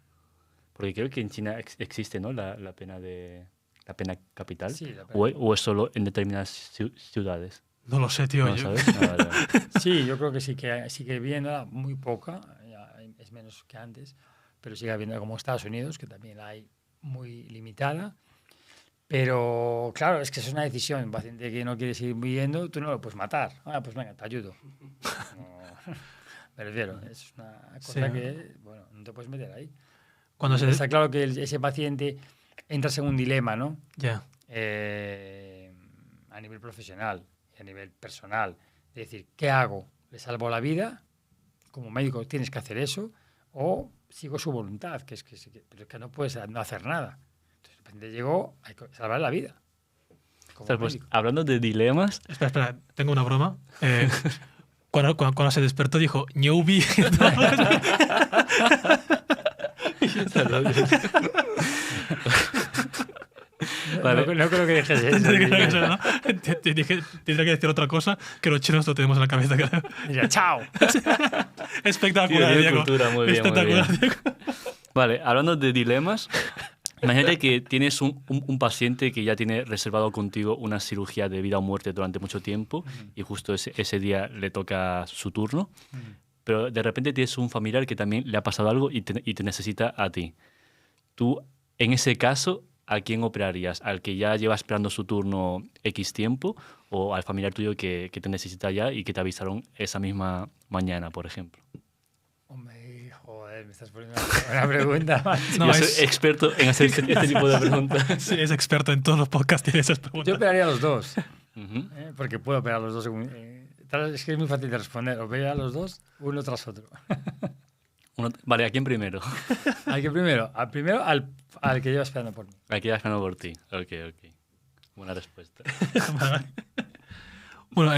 porque creo que en China existe, ¿no? La pena la pena capital, Sí, la pena. o es solo en determinadas ciudades. No lo sé, tío. ¿No yo- sabes? Ah, vale, vale. Sí, yo creo que sigue viendo muy poca, ya es menos que antes, pero sigue habiendo como Estados Unidos, que también la hay muy limitada. Pero claro, es que es una decisión. Un paciente que no quiere seguir viviendo, tú no lo puedes matar. Ah, pues venga, te ayudo. No, me refiero, es una cosa Sí. que, bueno, no te puedes meter ahí. Cuando se... Está claro que ese paciente entras en un dilema, ¿no? Ya. A nivel profesional y a nivel personal. Es decir, ¿qué hago? ¿Le salvo la vida? Como médico tienes que hacer eso. ¿O sigo su voluntad? Pero es que no puedes no hacer nada. Entonces, el paciente llegó, hay que salvar la vida. Como Ostras, pues, médico. hablando de dilemas, Espera, tengo una broma. Cuando se despertó dijo, Ñeubi. Vale. No creo que dejes eso. ¿No? Te dije, tendría que decir otra cosa que los chinos lo tenemos en la cabeza. creo. Mira, chao. Espectacular, Tío, Diego. cultura, muy bien, muy Espectacular, bien. Diego. vale, hablando de dilemas, imagínate que tienes un paciente que ya tiene reservado contigo una cirugía de vida o muerte durante mucho tiempo y justo ese día le toca su turno, pero de repente tienes un familiar que también le ha pasado algo y te necesita a ti. Tú, en ese caso, ¿a quién operarías? ¿Al que ya lleva esperando su turno X tiempo o al familiar tuyo que te necesita ya y que te avisaron esa misma mañana, por ejemplo? Hombre, joder, me estás poniendo una pregunta. macho. No, Yo es- soy experto en hacer este tipo de preguntas. Sí, es experto en todos los podcasts. Tiene esas Yo preguntas. operaría a los dos. Ujú. Porque puedo operar a los dos. Es que es muy fácil de responder. Operaría a los dos, uno tras otro. Vale, ¿a quién primero? ¿Al que primero? Al que lleva esperando por mí. Aquí ya ganado por ti. Ok. Buena respuesta. Bueno,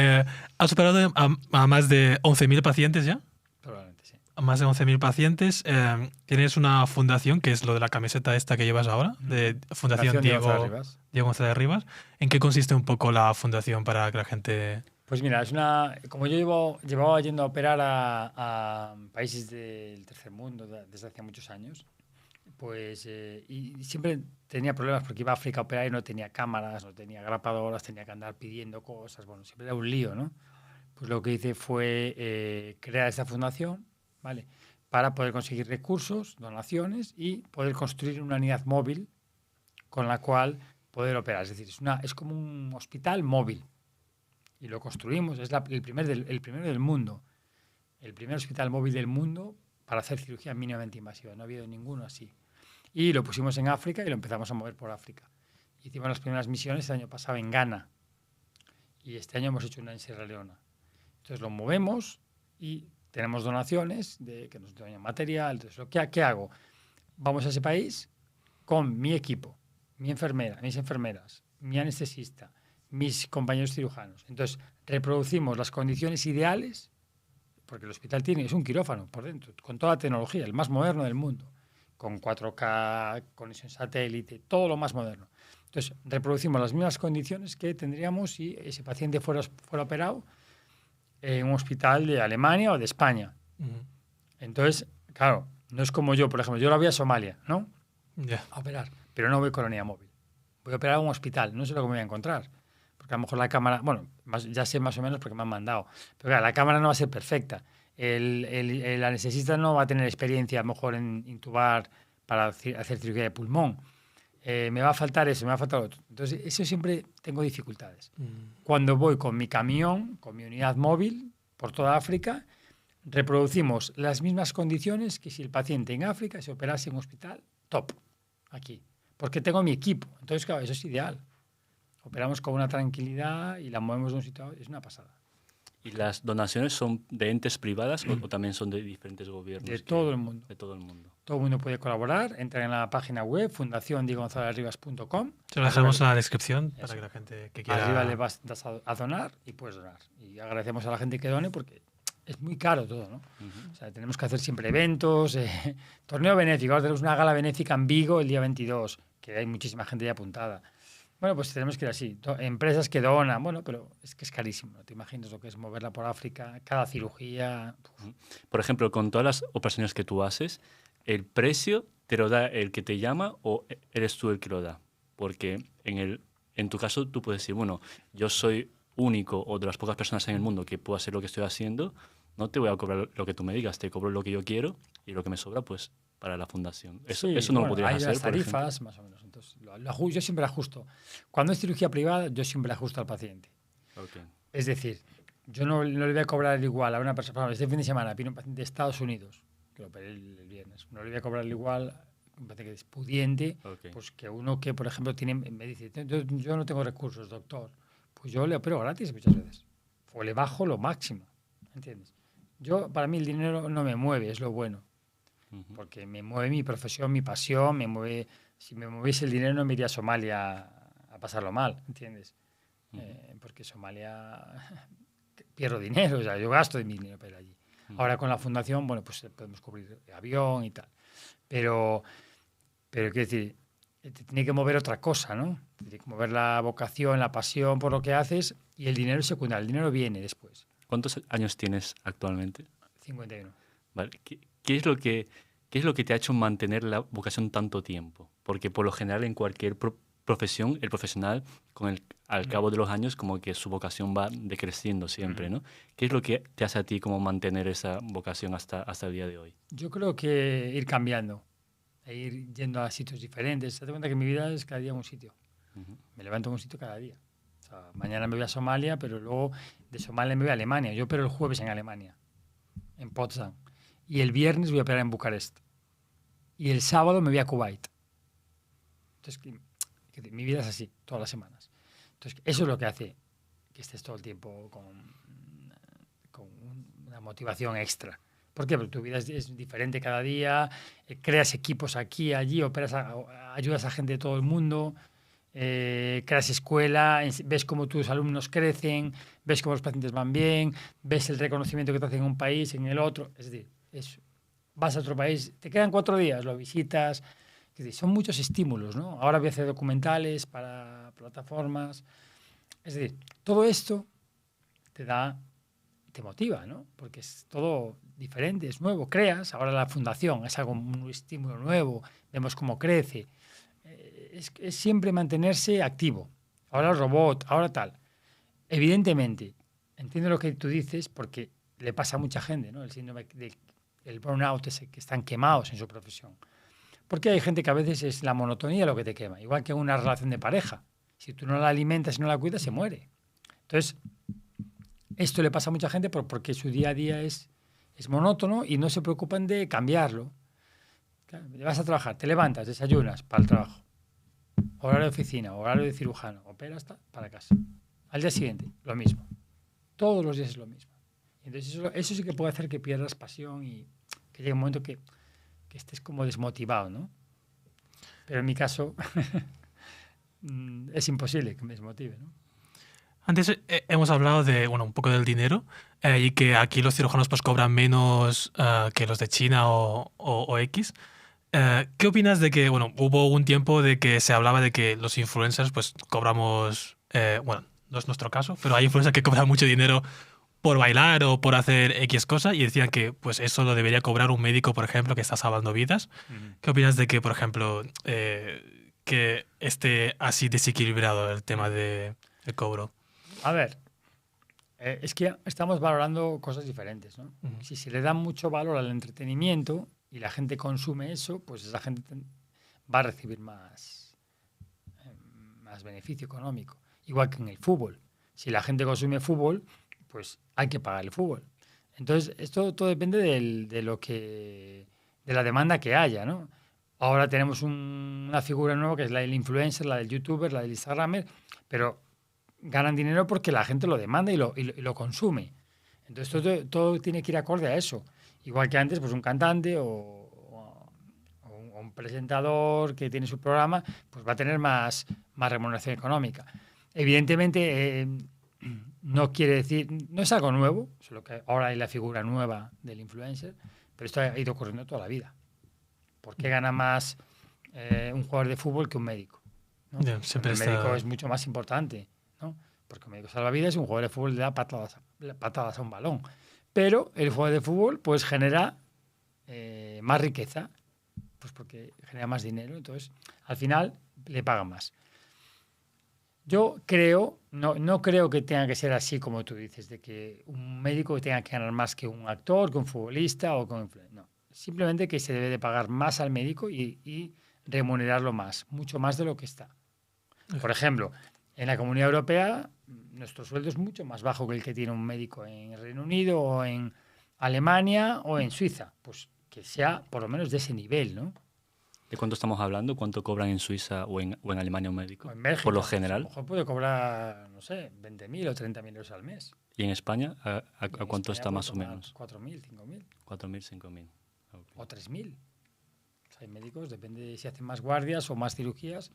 has operado a más de 11.000 pacientes ya. Probablemente sí. A más de 11.000 pacientes. Tienes una fundación, que es lo de la camiseta esta que llevas ahora, de Fundación Diego Diego Rivas. González Rivas. ¿En qué consiste un poco la fundación para que la gente... Pues mira, como yo llevaba yendo a operar a países del tercer mundo desde hace muchos años, pues y siempre tenía problemas porque iba a África a operar y no tenía cámaras, no tenía grapadoras, tenía que andar pidiendo cosas, bueno, siempre era un lío, ¿no? Pues lo que hice fue crear esta fundación, ¿vale? Para poder conseguir recursos, donaciones y poder construir una unidad móvil con la cual poder operar. Es decir, es como un hospital móvil. Y lo construimos, es el primero del mundo. El primer hospital móvil del mundo para hacer cirugía mínimamente invasiva. No ha habido ninguno así. Y lo pusimos en África y lo empezamos a mover por África. Hicimos las primeras misiones el año pasado en Ghana. Y este año hemos hecho una en Sierra Leona. Entonces lo movemos y tenemos donaciones que nos donan material. Entonces, ¿qué hago? Vamos a ese país con mi equipo, mi enfermera, mis enfermeras, mi anestesista, mis compañeros cirujanos. Entonces, reproducimos las condiciones ideales, porque el hospital es un quirófano por dentro, con toda la tecnología, el más moderno del mundo, con 4K, conexión satélite, todo lo más moderno. Entonces, reproducimos las mismas condiciones que tendríamos si ese paciente fuera operado en un hospital de Alemania o de España. Entonces, claro, no es como yo, por ejemplo, yo lo voy a Somalia, ¿no? Ya. A operar, pero no voy con la unidad móvil. Voy a operar a un hospital, no sé lo que me voy a encontrar. Porque a lo mejor la cámara, bueno, ya sé más o menos porque me han mandado, pero claro, la cámara no va a ser perfecta. El anestesista no va a tener experiencia a lo mejor en intubar para hacer cirugía de pulmón. Me va a faltar eso, me va a faltar lo otro. Entonces, eso siempre tengo dificultades. Cuando voy con mi camión, con mi unidad móvil, por toda África, reproducimos las mismas condiciones que si el paciente en África se operase en un hospital top, aquí. Porque tengo mi equipo. Entonces, claro, eso es ideal. Operamos con una tranquilidad y la movemos de un sitio a otro. Es una pasada. ¿Y las donaciones son de entes privadas o también son de diferentes gobiernos? De todo el mundo. De todo el mundo. Todo el mundo puede colaborar. Entra en la página web fundaciondiegogonzalezribas.com. Se lo dejamos en la descripción para Eso. que la gente que quiera... Arriba le das a donar y puedes donar. Y agradecemos a la gente que done porque es muy caro todo, ¿no? O sea, tenemos que hacer siempre eventos, torneo benéfico. Ahora tenemos una gala benéfica en Vigo el día 22, que hay muchísima gente ya apuntada. Bueno, pues tenemos que ir así. Empresas que donan, bueno, pero es que es carísimo. ¿No? ¿Te imaginas lo que es moverla por África? Cada cirugía... Por ejemplo, con todas las operaciones que tú haces, ¿el precio te lo da el que te llama o eres tú el que lo da? Porque en tu caso tú puedes decir, bueno, yo soy único o de las pocas personas en el mundo que puedo hacer lo que estoy haciendo, no te voy a cobrar lo que tú me digas, te cobro lo que yo quiero y lo que me sobra, pues, para la fundación. Eso, Sí, eso no lo podrías hay hacer, las por ejemplo. tarifas, más o menos. Entonces, yo siempre ajusto. Cuando es cirugía privada, yo siempre ajusto al paciente. Ok. Es decir, yo no le voy a cobrar igual a una persona. Por ejemplo, este fin de semana vino un paciente de Estados Unidos, que lo operé el viernes. No le voy a cobrar igual a un paciente que es pudiente, Ok. pues que uno que, por ejemplo, me dice, yo no tengo recursos, doctor. Pues yo le opero gratis muchas veces. O le bajo lo máximo. ¿Entiendes? Para mí el dinero no me mueve, es lo bueno. Ujú. Porque me mueve mi profesión, mi pasión, me mueve... Si me moviese el dinero no me iría a Somalia a pasarlo mal, ¿entiendes? Porque Somalia pierdo dinero, o sea, yo gasto de mi dinero para ir allí. Ahora con la fundación, bueno, pues podemos cubrir el avión y tal. Pero quiero decir, te tiene que mover otra cosa, ¿no? Te tiene que mover la vocación, la pasión por lo que haces y el dinero es secundario, el dinero viene después. ¿Cuántos años tienes actualmente? 51. Vale. ¿Qué es lo que te ha hecho mantener la vocación tanto tiempo? Porque por lo general en cualquier profesión, el profesional al cabo de los años como que su vocación va decreciendo siempre, ¿no? ¿Qué es lo que te hace a ti como mantener esa vocación hasta el día de hoy? Yo creo que ir cambiando, e ir yendo a sitios diferentes. Te das cuenta que mi vida es cada día en un sitio. Me levanto en un sitio cada día. O sea, mañana me voy a Somalia, pero luego de Somalia me voy a Alemania. Yo opero el jueves en Alemania, en Potsdam. Y el viernes voy a operar en Bucarest. Y el sábado me voy a Kuwait. Entonces, mi vida es así, todas las semanas. Entonces, eso es lo que hace que estés todo el tiempo con una motivación extra. ¿Por qué? Porque tu vida es diferente cada día, creas equipos aquí, allí, ayudas a gente de todo el mundo, creas escuela, ves cómo tus alumnos crecen, ves cómo los pacientes van bien, ves el reconocimiento que te hacen en un país, en el otro. Es decir, vas a otro país, te quedan 4 días, lo visitas. Es decir, son muchos estímulos, ¿no? Ahora voy a hacer documentales para plataformas. Es decir, todo esto te motiva, ¿no? Porque es todo diferente, es nuevo, creas. Ahora la fundación es un estímulo nuevo, vemos cómo crece. Es siempre mantenerse activo. Ahora el robot, ahora tal. Evidentemente, entiendo lo que tú dices porque le pasa a mucha gente, ¿no? El síndrome del burnout, ese que están quemados en su profesión. Porque hay gente que a veces es la monotonía lo que te quema. Igual que en una relación de pareja. Si tú no la alimentas y no la cuidas, se muere. Entonces, esto le pasa a mucha gente porque su día a día es monótono y no se preocupan de cambiarlo. Claro, vas a trabajar, te levantas, desayunas para el trabajo. Horario de oficina, horario de cirujano, operas para casa. Al día siguiente, lo mismo. Todos los días es lo mismo. Entonces, eso sí que puede hacer que pierdas pasión y que llegue un momento que estés como desmotivado, ¿no? Pero en mi caso es imposible que me desmotive, ¿no? Antes hemos hablado de, un poco del dinero y que aquí los cirujanos pues cobran menos que los de China o X. ¿Qué opinas de que, hubo un tiempo de que se hablaba de que los influencers pues cobramos, no es nuestro caso, pero hay influencers que cobran mucho dinero por bailar o por hacer X cosa y decían que pues eso lo debería cobrar un médico, por ejemplo, que está salvando vidas. ¿Qué opinas de que, por ejemplo, que esté así desequilibrado el tema del cobro? A ver, es que estamos valorando cosas diferentes, ¿no? Si se le da mucho valor al entretenimiento y la gente consume eso, pues esa gente va a recibir más beneficio económico. Igual que en el fútbol. Si la gente consume fútbol, pues hay que pagar el fútbol. Entonces, esto todo depende de la demanda que haya, ¿no? Ahora tenemos una figura nueva que es la del influencer, la del youtuber, la del instagramer, pero ganan dinero porque la gente lo demanda y lo consume. Entonces, todo tiene que ir acorde a eso. Igual que antes, pues un cantante o un presentador que tiene su programa, pues va a tener más remuneración económica. Evidentemente, no quiere decir, no es algo nuevo, solo que ahora hay la figura nueva del influencer, pero esto ha ido ocurriendo toda la vida. ¿Por qué gana más un jugador de fútbol que un médico? ¿No? Siempre el médico es mucho más importante, ¿no? Porque un médico salva vidas y un jugador de fútbol le da patadas a un balón. Pero el jugador de fútbol pues genera más riqueza, pues porque genera más dinero, entonces al final le pagan más. Yo creo, no creo que tenga que ser así como tú dices, de que un médico tenga que ganar más que un actor, que un futbolista o que un influencer. No, simplemente que se debe de pagar más al médico y remunerarlo más, mucho más de lo que está. Por ejemplo, en la Comunidad Europea, nuestro sueldo es mucho más bajo que el que tiene un médico en Reino Unido o en Alemania o en Suiza. Pues que sea por lo menos de ese nivel, ¿no? ¿De cuánto estamos hablando? ¿Cuánto cobran en Suiza o en Alemania un médico? O en Bélgica, por lo pues, general. a lo mejor puede cobrar, no sé, 20.000 o 30.000 euros al mes. ¿Y en España? ¿A Y en cuánto España está puede más o tomar menos? 4.000, 5.000 4.000, 5.000. Okay. o 3.000. O sea, hay médicos, depende de si hacen más guardias o más cirugías.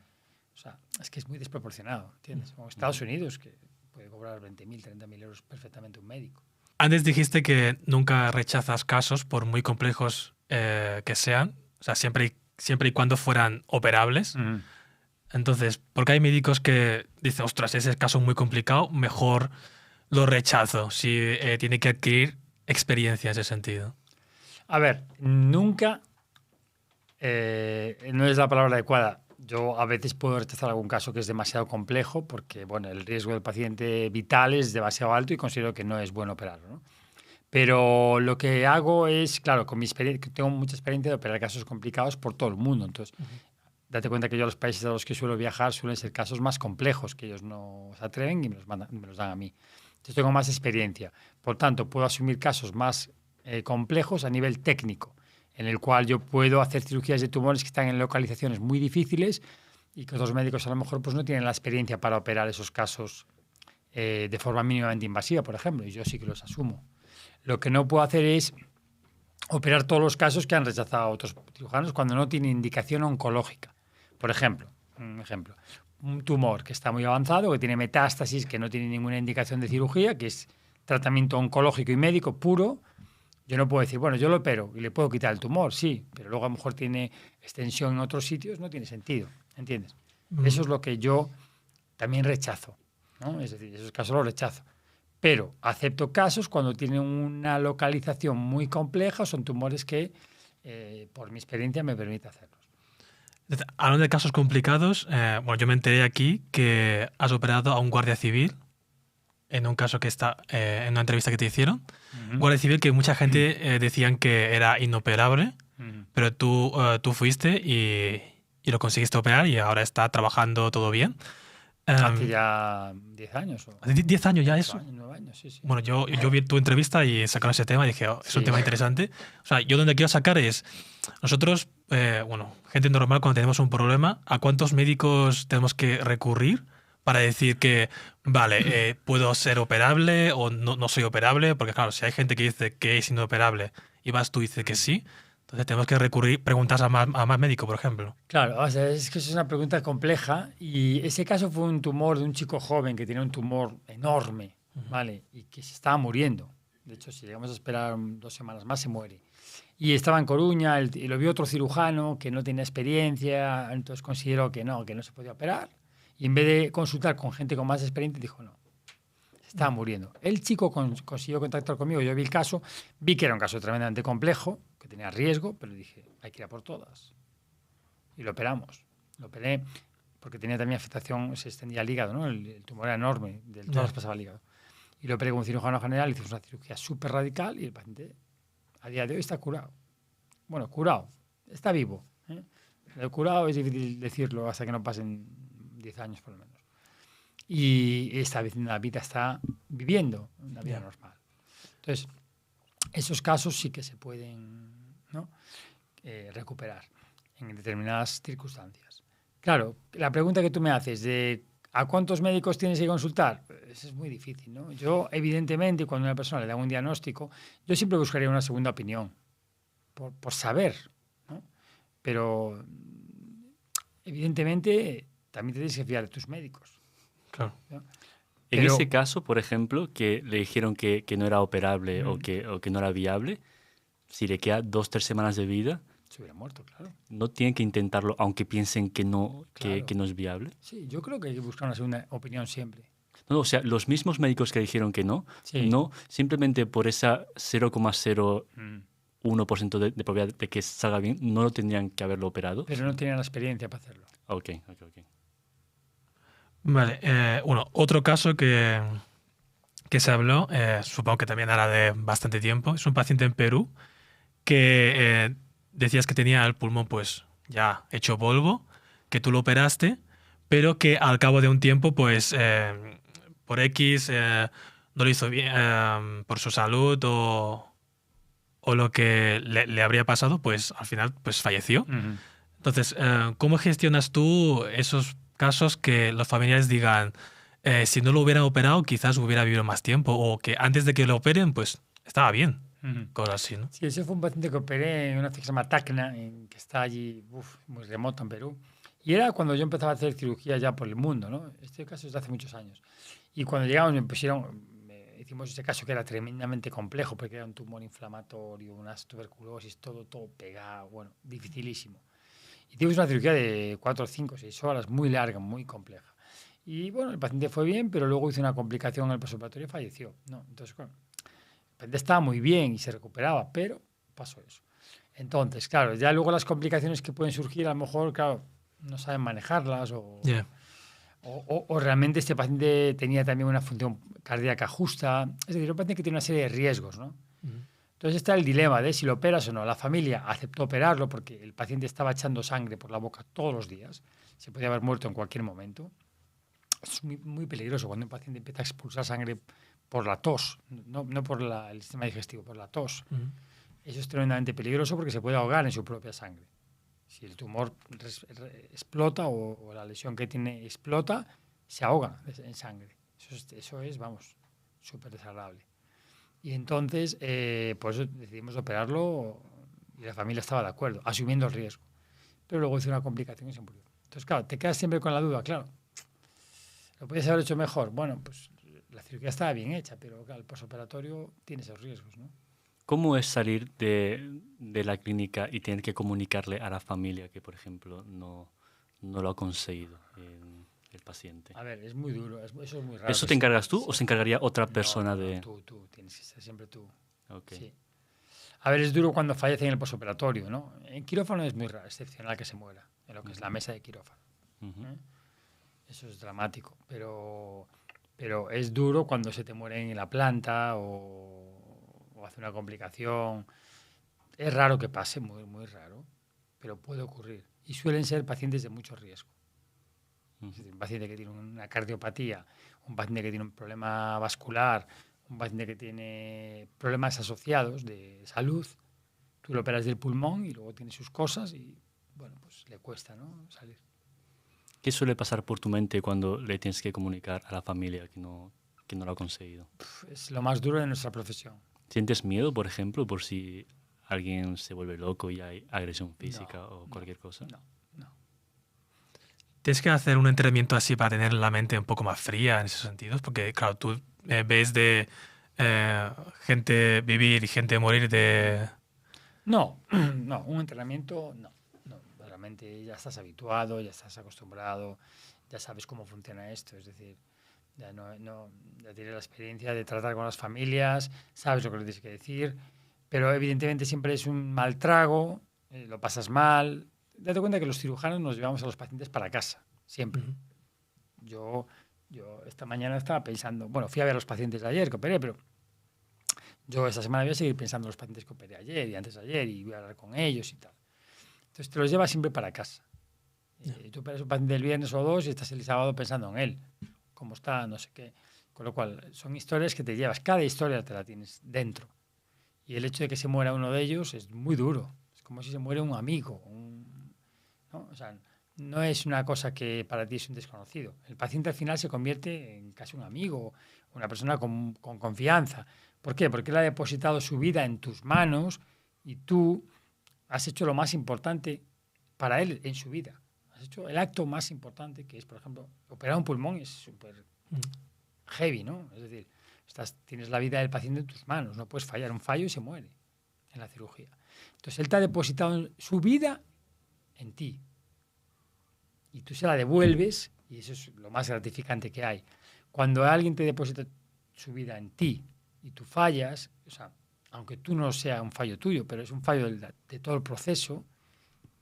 O sea, es que es muy desproporcionado, ¿entiendes? Como Estados Unidos, que puede cobrar 20.000, 30.000 euros perfectamente un médico. Antes dijiste que nunca rechazas casos, por muy complejos que sean, o sea, siempre y cuando fueran operables. Entonces, ¿por qué hay médicos que dicen, ostras, ese caso es muy complicado, mejor lo rechazo si tiene que adquirir experiencia en ese sentido? A ver, nunca no es la palabra adecuada. Yo a veces puedo rechazar algún caso que es demasiado complejo porque bueno, el riesgo del paciente vital es demasiado alto y considero que no es bueno operarlo, ¿no? Pero lo que hago es, claro, con mi experiencia, tengo mucha experiencia de operar casos complicados por todo el mundo. Entonces, date cuenta que yo a los países a los que suelo viajar suelen ser casos más complejos, que ellos no se atreven y me los dan a mí. Entonces, tengo más experiencia. Por tanto, puedo asumir casos más complejos a nivel técnico, en el cual yo puedo hacer cirugías de tumores que están en localizaciones muy difíciles y que otros médicos a lo mejor pues, no tienen la experiencia para operar esos casos de forma mínimamente invasiva, por ejemplo, y yo sí que los asumo. Lo que no puedo hacer es operar todos los casos que han rechazado otros cirujanos cuando no tiene indicación oncológica. Por ejemplo, un tumor que está muy avanzado, que tiene metástasis, que no tiene ninguna indicación de cirugía, que es tratamiento oncológico y médico puro. Yo no puedo decir, bueno, yo lo opero y le puedo quitar el tumor, sí, pero luego a lo mejor tiene extensión en otros sitios, no tiene sentido, ¿entiendes? Eso es lo que yo también rechazo, ¿no? Es decir, esos casos los rechazo. Pero acepto casos cuando tienen una localización muy compleja, son tumores que, por mi experiencia, me permite hacerlos. Hablando de casos complicados, bueno, yo me enteré aquí que has operado a un guardia civil en un caso que está en una entrevista que te hicieron. Guardia civil que mucha gente decían que era inoperable, pero tú fuiste y lo conseguiste operar y ahora está trabajando todo bien. Hace ya 10 años. ¿Hace 10 años ya eso? 9 años, sí, sí. Bueno, yo vi tu entrevista y sacaron ese tema y dije, oh, es un tema interesante. O sea, yo donde quiero sacar es, nosotros, bueno, gente normal cuando tenemos un problema, ¿a cuántos médicos tenemos que recurrir para decir que, vale, puedo ser operable o no soy operable? Porque claro, si hay gente que dice que es inoperable y vas tú y dices que sí, entonces tenemos que recurrir, preguntas a más médicos, por ejemplo. Claro, o sea, es que eso es una pregunta compleja y ese caso fue un tumor de un chico joven que tenía un tumor enorme, ¿vale? Y que se estaba muriendo. De hecho, si llegamos a esperar 2 semanas más, se muere. Y estaba en Coruña y lo vio otro cirujano que no tenía experiencia, entonces consideró que no se podía operar. Y en vez de consultar con gente con más experiencia, dijo no, se estaba muriendo. El chico consiguió contactar conmigo, yo vi el caso, vi que era un caso tremendamente complejo, que tenía riesgo, pero dije, hay que ir a por todas. Y lo operamos. Lo operé porque tenía también afectación, se extendía al hígado, ¿no? El tumor era enorme, del tórax pasaba al hígado. Y lo operé como cirujano general, hicimos una cirugía súper radical y el paciente a día de hoy está curado. Bueno, curado, está vivo. El curado es difícil decirlo hasta que no pasen 10 años por lo menos. Y esta vez la vida está viviendo una vida normal. Entonces, esos casos sí que se pueden, ¿no? Recuperar en determinadas circunstancias. Claro, la pregunta que tú me haces de ¿a cuántos médicos tienes que consultar? Eso es muy difícil, ¿no? Yo, evidentemente, cuando a una persona le da un diagnóstico, yo siempre buscaría una segunda opinión, por saber, ¿no? pero evidentemente también te tienes que fiar de tus médicos. Claro. ¿no? En Pero- ese caso, por ejemplo, que le dijeron que no era operable o que no era viable, si le queda 2-3 semanas de vida, Se hubiera muerto, claro. no tienen que intentarlo aunque piensen que no, Claro. que no es viable. Sí, yo creo que hay que buscar una segunda opinión siempre. No, o sea, los mismos médicos que dijeron que no, Sí. no, simplemente por esa 0,01% Mm. de probabilidad de que salga bien, no lo tendrían que haberlo operado. Pero no tenían la experiencia para hacerlo. Ok. Vale, bueno, otro caso que se habló, supongo que también hará de bastante tiempo, es un paciente en Perú que decías que tenía el pulmón pues ya hecho polvo, que tú lo operaste, pero que al cabo de un tiempo pues por X no lo hizo bien por su salud o lo que le habría pasado, pues al final pues falleció. Ujú. Entonces, ¿cómo gestionas tú esos casos que los familiares digan, si no lo hubieran operado, quizás hubiera vivido más tiempo, o que antes de que lo operen, pues estaba bien? Ujú. Cosas así, ¿no? Sí, ese fue un paciente que operé en una ciudad que se llama Tacna, que está allí muy remoto en Perú. Y era cuando yo empezaba a hacer cirugía ya por el mundo, ¿no? Este caso es de hace muchos años. Y cuando llegamos hicimos ese caso que era tremendamente complejo porque era un tumor inflamatorio, unas tuberculosis, todo pegado, bueno, dificilísimo. Hicimos una cirugía de 4, 5, 6 horas, muy larga, muy compleja. Y bueno, el paciente fue bien, pero luego hizo una complicación en el postoperatorio y falleció, ¿no? Entonces, bueno, el paciente estaba muy bien y se recuperaba, pero pasó eso. Entonces, claro, ya luego las complicaciones que pueden surgir, a lo mejor, claro, no saben manejarlas Yeah. o realmente este paciente tenía también una función cardíaca justa. Es decir, un paciente que tiene una serie de riesgos, ¿no? Entonces está el dilema de si lo operas o no. La familia aceptó operarlo porque el paciente estaba echando sangre por la boca todos los días. Se podía haber muerto en cualquier momento. Es muy peligroso cuando un paciente empieza a expulsar sangre por la tos, no por el sistema digestivo, por la tos. Eso es tremendamente peligroso porque se puede ahogar en su propia sangre. Si el tumor explota o la lesión que tiene explota, se ahoga en sangre. Eso es, vamos, súper desagradable. Y entonces, por eso decidimos operarlo y la familia estaba de acuerdo, asumiendo el riesgo. Pero luego hizo una complicación y se murió. Entonces, claro, te quedas siempre con la duda, claro. ¿Lo podías haber hecho mejor? Bueno, pues la cirugía estaba bien hecha, pero claro, el postoperatorio tiene esos riesgos, ¿no? ¿Cómo es salir de la clínica y tener que comunicarle a la familia que, por ejemplo, no lo ha conseguido el paciente? A ver, es muy duro, eso es muy raro. ¿Eso te encargas tú o se encargaría otra persona No, de...? tú, tienes que ser siempre tú. Ok. Sí. A ver, es duro cuando fallece en el postoperatorio, ¿no? En quirófano es muy raro, excepcional que se muera, en lo que es la mesa de quirófano. Ujú. Eso es dramático, pero es duro cuando se te muere en la planta o hace una complicación. Es raro que pase, muy raro, pero puede ocurrir. Y suelen ser pacientes de mucho riesgo. Es decir, un paciente que tiene una cardiopatía, un paciente que tiene un problema vascular, un paciente que tiene problemas asociados de salud, tú lo operas del pulmón y luego tiene sus cosas y, bueno, pues le cuesta, ¿no?, salir. ¿Qué suele pasar por tu mente cuando le tienes que comunicar a la familia que no lo ha conseguido? Es lo más duro de nuestra profesión. ¿Sientes miedo, por ejemplo, por si alguien se vuelve loco y hay agresión física o cualquier cosa? No. ¿Tienes que hacer un entrenamiento así para tener la mente un poco más fría en esos sentidos? Porque, claro, tú ves de gente vivir y gente morir de... No, un entrenamiento no. Realmente ya estás habituado, ya estás acostumbrado, ya sabes cómo funciona esto. Es decir, ya tienes la experiencia de tratar con las familias, sabes lo que le tienes que decir, pero evidentemente siempre es un mal trago, lo pasas mal. Date cuenta que los cirujanos nos llevamos a los pacientes para casa, siempre. Yo esta mañana estaba pensando, bueno, fui a ver a los pacientes de ayer que operé, pero yo esta semana voy a seguir pensando en los pacientes que operé ayer y antes de ayer y voy a hablar con ellos y tal. Entonces te los llevas siempre para casa. Tú operas un paciente el viernes o 2 y estás el sábado pensando en él, cómo está, no sé qué. Con lo cual, son historias que te llevas. Cada historia te la tienes dentro. Y el hecho de que se muera uno de ellos es muy duro. Es como si se muere un amigo. ¿No? O sea, no es una cosa que para ti es un desconocido. El paciente al final se convierte en casi un amigo, una persona con confianza. ¿Por qué? Porque él ha depositado su vida en tus manos y tú has hecho lo más importante para él en su vida. Has hecho el acto más importante, que es, por ejemplo, operar un pulmón es súper heavy, ¿no? Es decir, tienes la vida del paciente en tus manos, no puedes fallar. Un fallo y se muere en la cirugía. Entonces, él te ha depositado su vida en ti. Y tú se la devuelves, y eso es lo más gratificante que hay. Cuando alguien te deposita su vida en ti y tú fallas, o sea, aunque tú no sea un fallo tuyo, pero es un fallo de todo el proceso,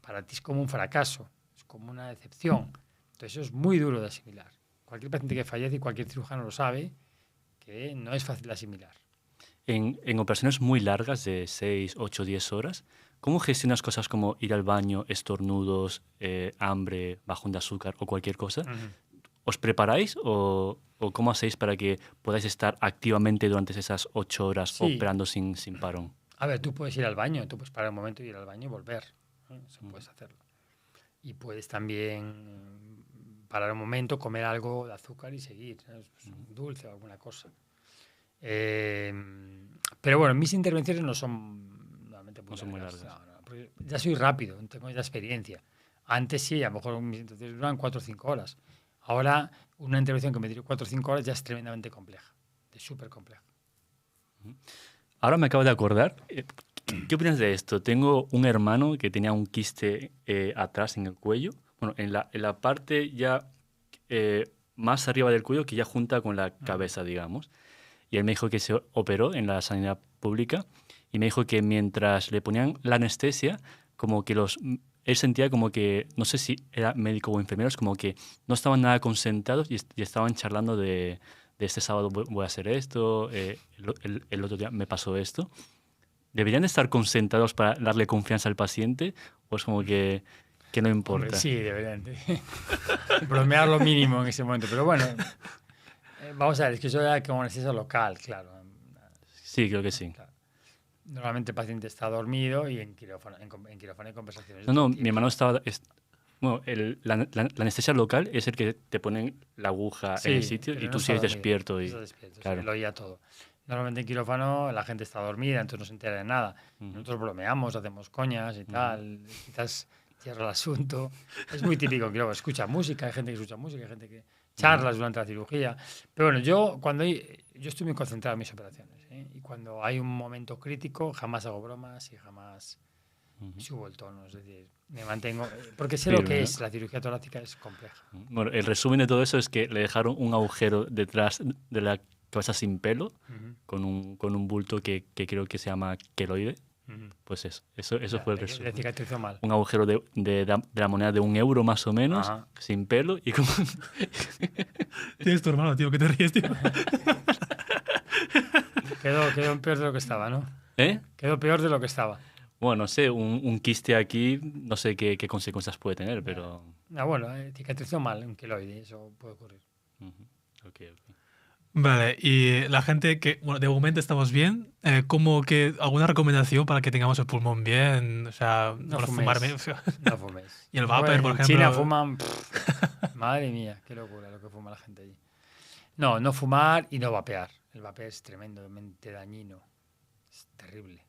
para ti es como un fracaso, es como una decepción. Entonces eso es muy duro de asimilar. Cualquier paciente que fallece y cualquier cirujano lo sabe, que no es fácil de asimilar. En operaciones muy largas de 6, 8, 10 horas, ¿cómo gestionas cosas como ir al baño, estornudos, hambre, bajón de azúcar o cualquier cosa? ¿Os preparáis o cómo hacéis para que podáis estar activamente durante esas 8 horas operando sin parón? A ver, tú puedes ir al baño, tú puedes parar un momento y ir al baño y volver. Eso puedes hacerlo. Y puedes también parar un momento, comer algo de azúcar y seguir, ¿sabes? Pues un dulce o alguna cosa. Pero bueno, mis intervenciones no son realmente muy largas. No, porque ya soy rápido, tengo ya experiencia. Antes sí, a lo mejor mis intervenciones duran 4 o 5 horas. Ahora, una intervención que me dio 4 o 5 horas ya es tremendamente compleja, es súper compleja. Ahora me acabo de acordar. ¿Qué opinas de esto? Tengo un hermano que tenía un quiste atrás en el cuello, bueno, en la parte ya más arriba del cuello que ya junta con la cabeza, digamos. Y él me dijo que se operó en la sanidad pública y me dijo que mientras le ponían la anestesia, como que él sentía como que, no sé si era médico o enfermeros, como que no estaban nada concentrados y estaban charlando de este sábado voy a hacer esto, el otro día me pasó esto. ¿Deberían estar concentrados para darle confianza al paciente o es como que no importa? Hombre, sí, deberían. Bromear lo mínimo en ese momento. Pero bueno, vamos a ver, es que eso era como anestesia local, claro. Sí, creo que sí. Claro. Normalmente el paciente está dormido y en quirófano hay conversaciones. No, mi hermano estaba... Bueno, la anestesia local es el que te ponen la aguja en el sitio y tú sigues despierto. Claro. Lo oía todo. Normalmente en quirófano la gente está dormida, entonces no se entera de nada. Nosotros bromeamos, hacemos coñas y tal, quizás cierra el asunto. Es muy típico en quirófano. Escucha música, hay gente que escucha música, hay gente que charlas durante la cirugía. Pero bueno, yo estoy muy concentrado en mis operaciones, ¿eh? Y cuando hay un momento crítico jamás hago bromas y jamás subo el tono. Es decir, me mantengo... Porque sé lo que es. La cirugía torácica es compleja. Bueno, el resumen de todo eso es que le dejaron un agujero detrás de la cabeza sin pelo, con un bulto que creo que se llama queloide. Pues eso fue el resumen. Le cicatrizó mal. Un agujero de la moneda de €1 más o menos, sin pelo y como... Tienes tu hermano, tío, que te ríes, tío. Quedó peor de lo que estaba, ¿no? ¿Eh? Quedó peor de lo que estaba. Bueno, no sé, un quiste aquí, no sé qué consecuencias puede tener, pero... Bueno, cicatrizó mal un queloide, eso puede ocurrir. Okay. Vale, y la gente que, bueno, de momento estamos bien, ¿cómo que alguna recomendación para que tengamos el pulmón bien? O sea, no fuméis. fumar No fuméis. Y el vapor, por ejemplo. En China fuman, madre mía, qué locura lo que fuma la gente allí. No fumar y no vapear. El vapeo es tremendamente dañino, es terrible.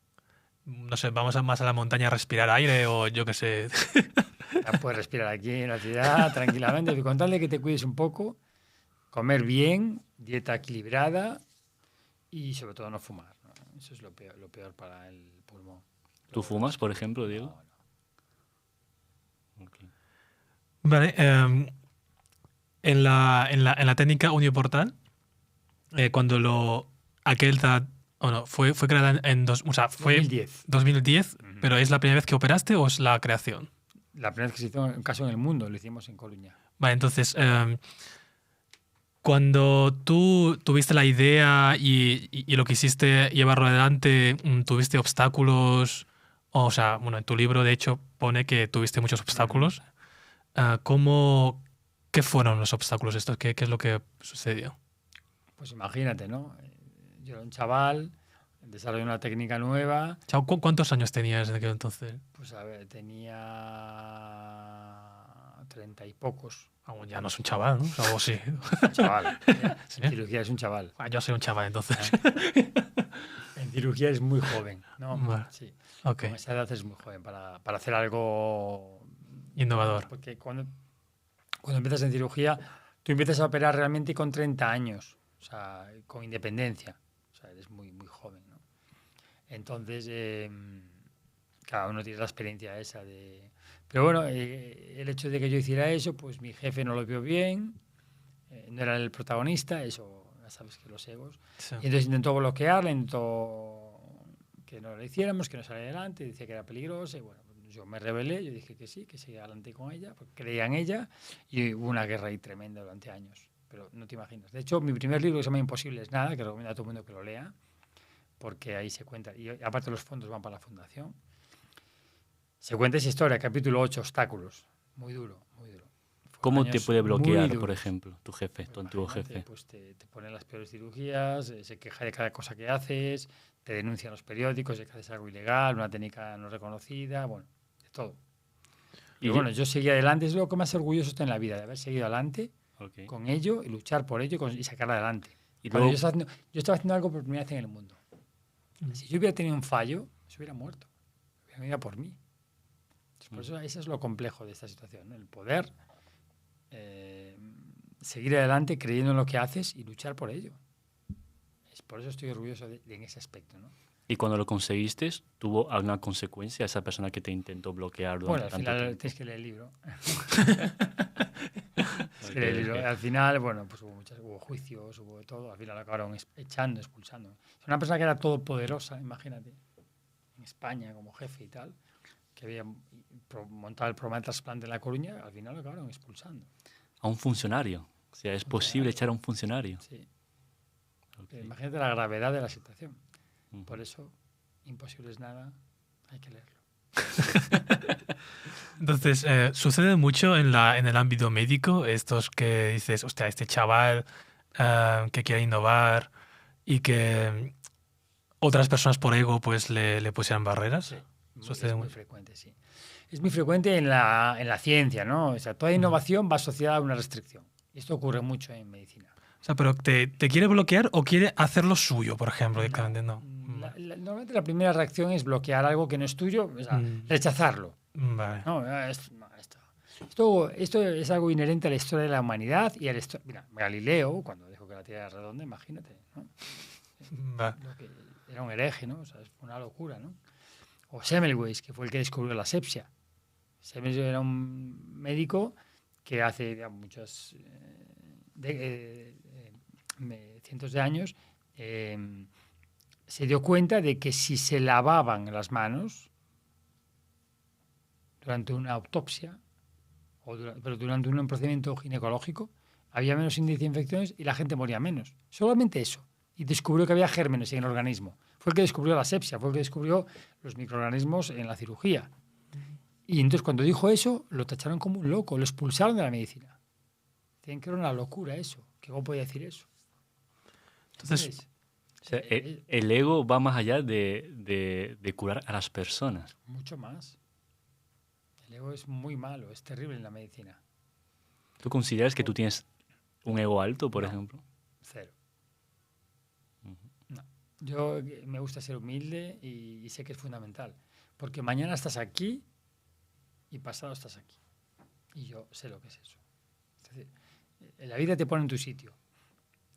No sé, vamos más a la montaña a respirar aire o yo qué sé. Ya puedes respirar aquí en la ciudad tranquilamente, y con tal de que te cuides un poco, comer bien, dieta equilibrada y sobre todo no fumar, ¿no? Eso es lo peor para el pulmón. ¿Tú fumas, por ejemplo, Diego? No. Okay. Vale, en la técnica uniportal, cuando fue creada en 2010, pero ¿es la primera vez que operaste o es la creación? La primera vez que se hizo un caso en el mundo, lo hicimos en Coruña. Vale, entonces, cuando tú tuviste la idea y lo quisiste llevarlo adelante, ¿tuviste obstáculos? O sea, bueno, en tu libro, de hecho, pone que tuviste muchos obstáculos. ¿Qué fueron los obstáculos estos? ¿Qué es lo que sucedió? Pues imagínate, ¿no? Yo era un chaval, desarrollé una técnica nueva. ¿Cuántos años tenías en aquel entonces? Pues a ver, tenía 30 y pocos. Ya no es un chaval, ¿no? O sí. Un chaval. ¿Sí? En cirugía es un chaval. Yo soy un chaval, entonces. En cirugía es muy joven, ¿no? Vale. Sí. Okay. Con esa edad es muy joven para hacer algo Innovador. Porque cuando empiezas en cirugía, tú empiezas a operar realmente con 30 años, o sea, con independencia. O sea, eres muy, muy joven, ¿no? Entonces, cada uno tiene la experiencia esa de... Pero bueno, el hecho de que yo hiciera eso, pues mi jefe no lo vio bien, no era el protagonista, eso, ya sabes que los egos. Sí. Y entonces intentó bloquearla, intentó que no lo hiciéramos, que no saliera adelante, decía que era peligroso, y bueno, yo me rebelé, yo dije que sí, que seguía adelante con ella, porque creía en ella, y hubo una guerra ahí tremenda durante años, pero no te imaginas. De hecho, mi primer libro, que se llama Imposible es nada, que recomiendo a todo el mundo que lo lea, porque ahí se cuenta, y aparte los fondos van para la fundación, se cuenta esa historia, capítulo 8, obstáculos, muy duro, muy duro. ¿Cómo Años te puede muy bloquear, por duros. ejemplo, tu jefe, tu antiguo Imagínate, jefe? pues te ponen las peores cirugías, se queja de cada cosa que haces, te denuncian los periódicos de que haces algo ilegal, una técnica no reconocida, bueno, de todo. Pero Y- bueno, yo seguí adelante, es lo que más orgulloso estoy en la vida, de haber seguido adelante Ok. con ello y luchar por ello y sacarla adelante. Y Cuando luego, yo estaba haciendo algo por primera vez en el mundo. Si yo hubiera tenido un fallo, se hubiera muerto. Hubiera venido por mí. Entonces, por eso es lo complejo de esta situación, ¿no? El poder seguir adelante creyendo en lo que haces y luchar por ello. Por eso estoy orgulloso en ese aspecto, ¿no? y cuando lo conseguiste, ¿tuvo alguna consecuencia esa persona que te intentó bloquear Bueno, durante al tanto final tiempo? tienes que leer el libro. Ok, El libro. ok. Al final, bueno, pues hubo juicios, hubo de todo. Al final lo acabaron echando, expulsando. Es una persona que era todopoderosa, imagínate, en España como jefe y tal, que había montado el programa de trasplante en La Coruña, al final lo acabaron expulsando. A un funcionario. O sea, es posible echar a un funcionario. Sí. Ok. Imagínate la gravedad de la situación. Ujú. Por eso, imposible es nada, hay que leerlo. Entonces, sucede mucho en el ámbito médico, estos que dices, hostia, este chaval que quiere innovar y que otras personas por ego pues le pusieran barreras. Sí, Sucede es muy mucho. frecuente, sí. Es muy frecuente en la ciencia, ¿no? O sea, toda innovación va asociada a una restricción. Y esto ocurre mucho en medicina. O sea, pero ¿te quiere bloquear o quiere hacer lo suyo, por ejemplo? Directamente? No. Normalmente la primera reacción es bloquear algo que no es tuyo, o sea, rechazarlo. Vale. No, esto es algo inherente a la historia de la humanidad y a la historia. Mira, Galileo, cuando dijo que la Tierra era redonda, imagínate, ¿no? Vale. Era un hereje, ¿no? O sea, es una locura, ¿no? O Semmelweis, que fue el que descubrió la asepsia. Semmelweis era un médico que hace ya muchos cientos de años se dio cuenta de que si se lavaban las manos durante una autopsia, pero durante un procedimiento ginecológico, había menos índice de infecciones y la gente moría menos. Solamente eso. Y descubrió que había gérmenes en el organismo. Fue el que descubrió la asepsia, fue el que descubrió los microorganismos en la cirugía. Y entonces cuando dijo eso, lo tacharon como un loco, lo expulsaron de la medicina. Decían que era una locura eso, que cómo podía decir eso. Entonces, O sea, el ego va más allá de curar a las personas. Mucho más. El ego es muy malo, es terrible en la medicina. ¿Tú consideras que tú tienes un ego alto, por No. ejemplo? Cero. No. Yo me gusta ser humilde y sé que es fundamental. Porque mañana estás aquí y pasado estás aquí. Y yo sé lo que es eso. Es decir, la vida te pone en tu sitio.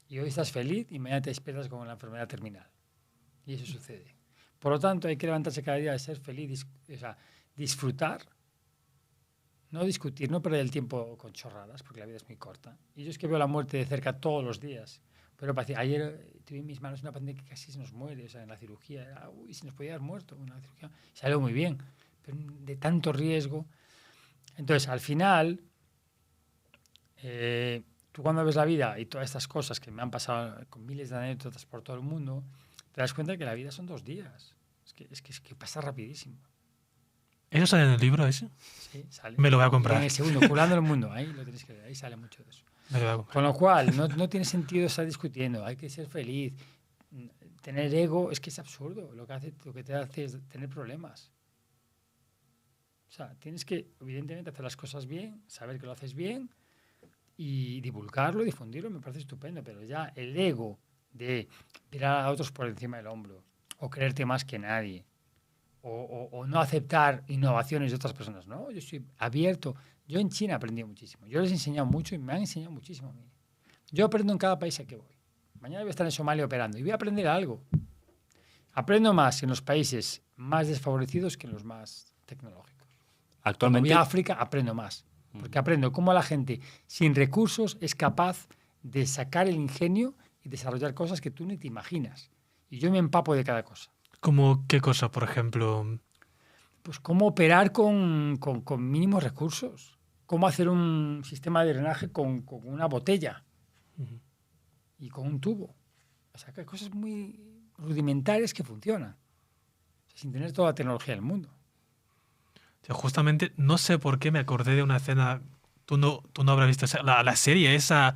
Y hoy estás feliz y mañana te despiertas con la enfermedad terminal. Y eso sucede. Por lo tanto, hay que levantarse cada día de ser feliz, o sea, disfrutar, no discutir, no perder el tiempo con chorradas, porque la vida es muy corta. Y yo es que veo la muerte de cerca todos los días. Pero ayer tuve en mis manos una paciente que casi se nos muere, o sea, en la cirugía. Uy, se nos podía haber muerto en la cirugía. Salió muy bien, pero de tanto riesgo. Entonces, al final, tú cuando ves la vida y todas estas cosas que me han pasado con miles de anécdotas por todo el mundo, te das cuenta que la vida son 2 días. Es que pasa rapidísimo. ¿eso sale en el libro ese? Sí, sale. Me lo voy a Y comprar. en el segundo, Curando el Mundo, ahí lo tienes que ver, ahí sale mucho de eso. Me lo voy a comprar. Con lo cual, no tiene sentido estar discutiendo, hay que ser feliz. Tener ego es que es absurdo, lo que te hace es tener problemas. O sea, tienes que, evidentemente, hacer las cosas bien, saber que lo haces bien y divulgarlo, difundirlo, me parece estupendo, pero ya el ego de mirar a otros por encima del hombro o creerte más que nadie o no aceptar innovaciones de otras personas. No, yo soy abierto. Yo en China he aprendido muchísimo. Yo les he enseñado mucho y me han enseñado muchísimo a mí. Yo aprendo en cada país a que voy. Mañana voy a estar en Somalia operando y voy a aprender algo. Aprendo más en los países más desfavorecidos que en los más tecnológicos. Cuando Actualmente, voy a África aprendo más. Porque aprendo cómo la gente sin recursos es capaz de sacar el ingenio y desarrollar cosas que tú ni te imaginas. Y yo me empapo de cada cosa. ¿Cómo qué cosa, por ejemplo? Pues cómo operar con mínimos recursos. Cómo hacer un sistema de drenaje con una botella y con un tubo. O sea, que hay cosas muy rudimentarias que funcionan. O sea, sin tener toda la tecnología del mundo. Yo justamente no sé por qué me acordé de una escena. Tú no habrás visto la serie esa.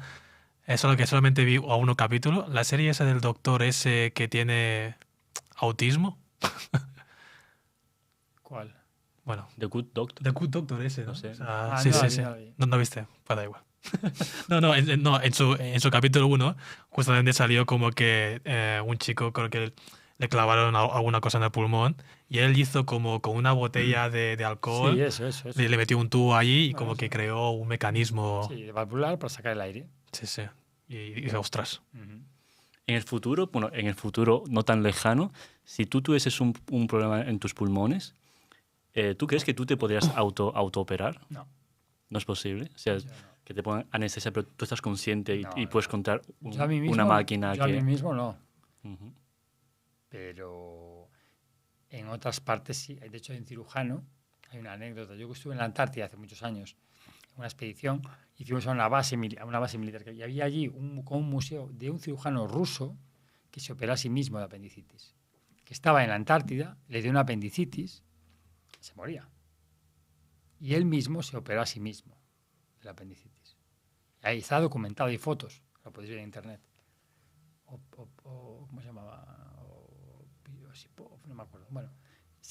Eso es lo que solamente vi a uno capítulo. La serie esa del doctor ese que tiene autismo. ¿Cuál? Bueno, The Good Doctor. The Good Doctor ese, ¿no? No sé. O sea, Ah, sí, no la sí, vi, sí. no la vi. No viste, pues da igual. No, en su capítulo 1, justamente salió como que un chico, creo que le clavaron alguna cosa en el pulmón y él hizo como con una botella de alcohol, Sí, eso. le metió un tubo allí y Ah, como eso. que creó un mecanismo. Sí, de valvular para sacar el aire. Sí, sí. Y ostras. Ujú. En el futuro, bueno, en el futuro no tan lejano, si tú tuvieses un problema en tus pulmones, ¿tú crees que tú te podrías autooperar? No. No es posible. O sea, Yo no. que te pongan anestesia, pero tú estás consciente y, No, y puedes contar Yo a mí mismo, una máquina yo a mí que... mismo no. Ujú. Pero en otras partes sí. De hecho, hay un cirujano, hay una anécdota. Yo estuve en la Antártida hace muchos años, en una expedición, y fuimos a una base militar. Y había allí un museo de un cirujano ruso que se operó a sí mismo de apendicitis. Que estaba en la Antártida, le dio una apendicitis, se moría. Y él mismo se operó a sí mismo de la apendicitis. Ahí está documentado, hay fotos, lo podéis ver en internet. ¿Cómo se llamaba? No me acuerdo. Bueno,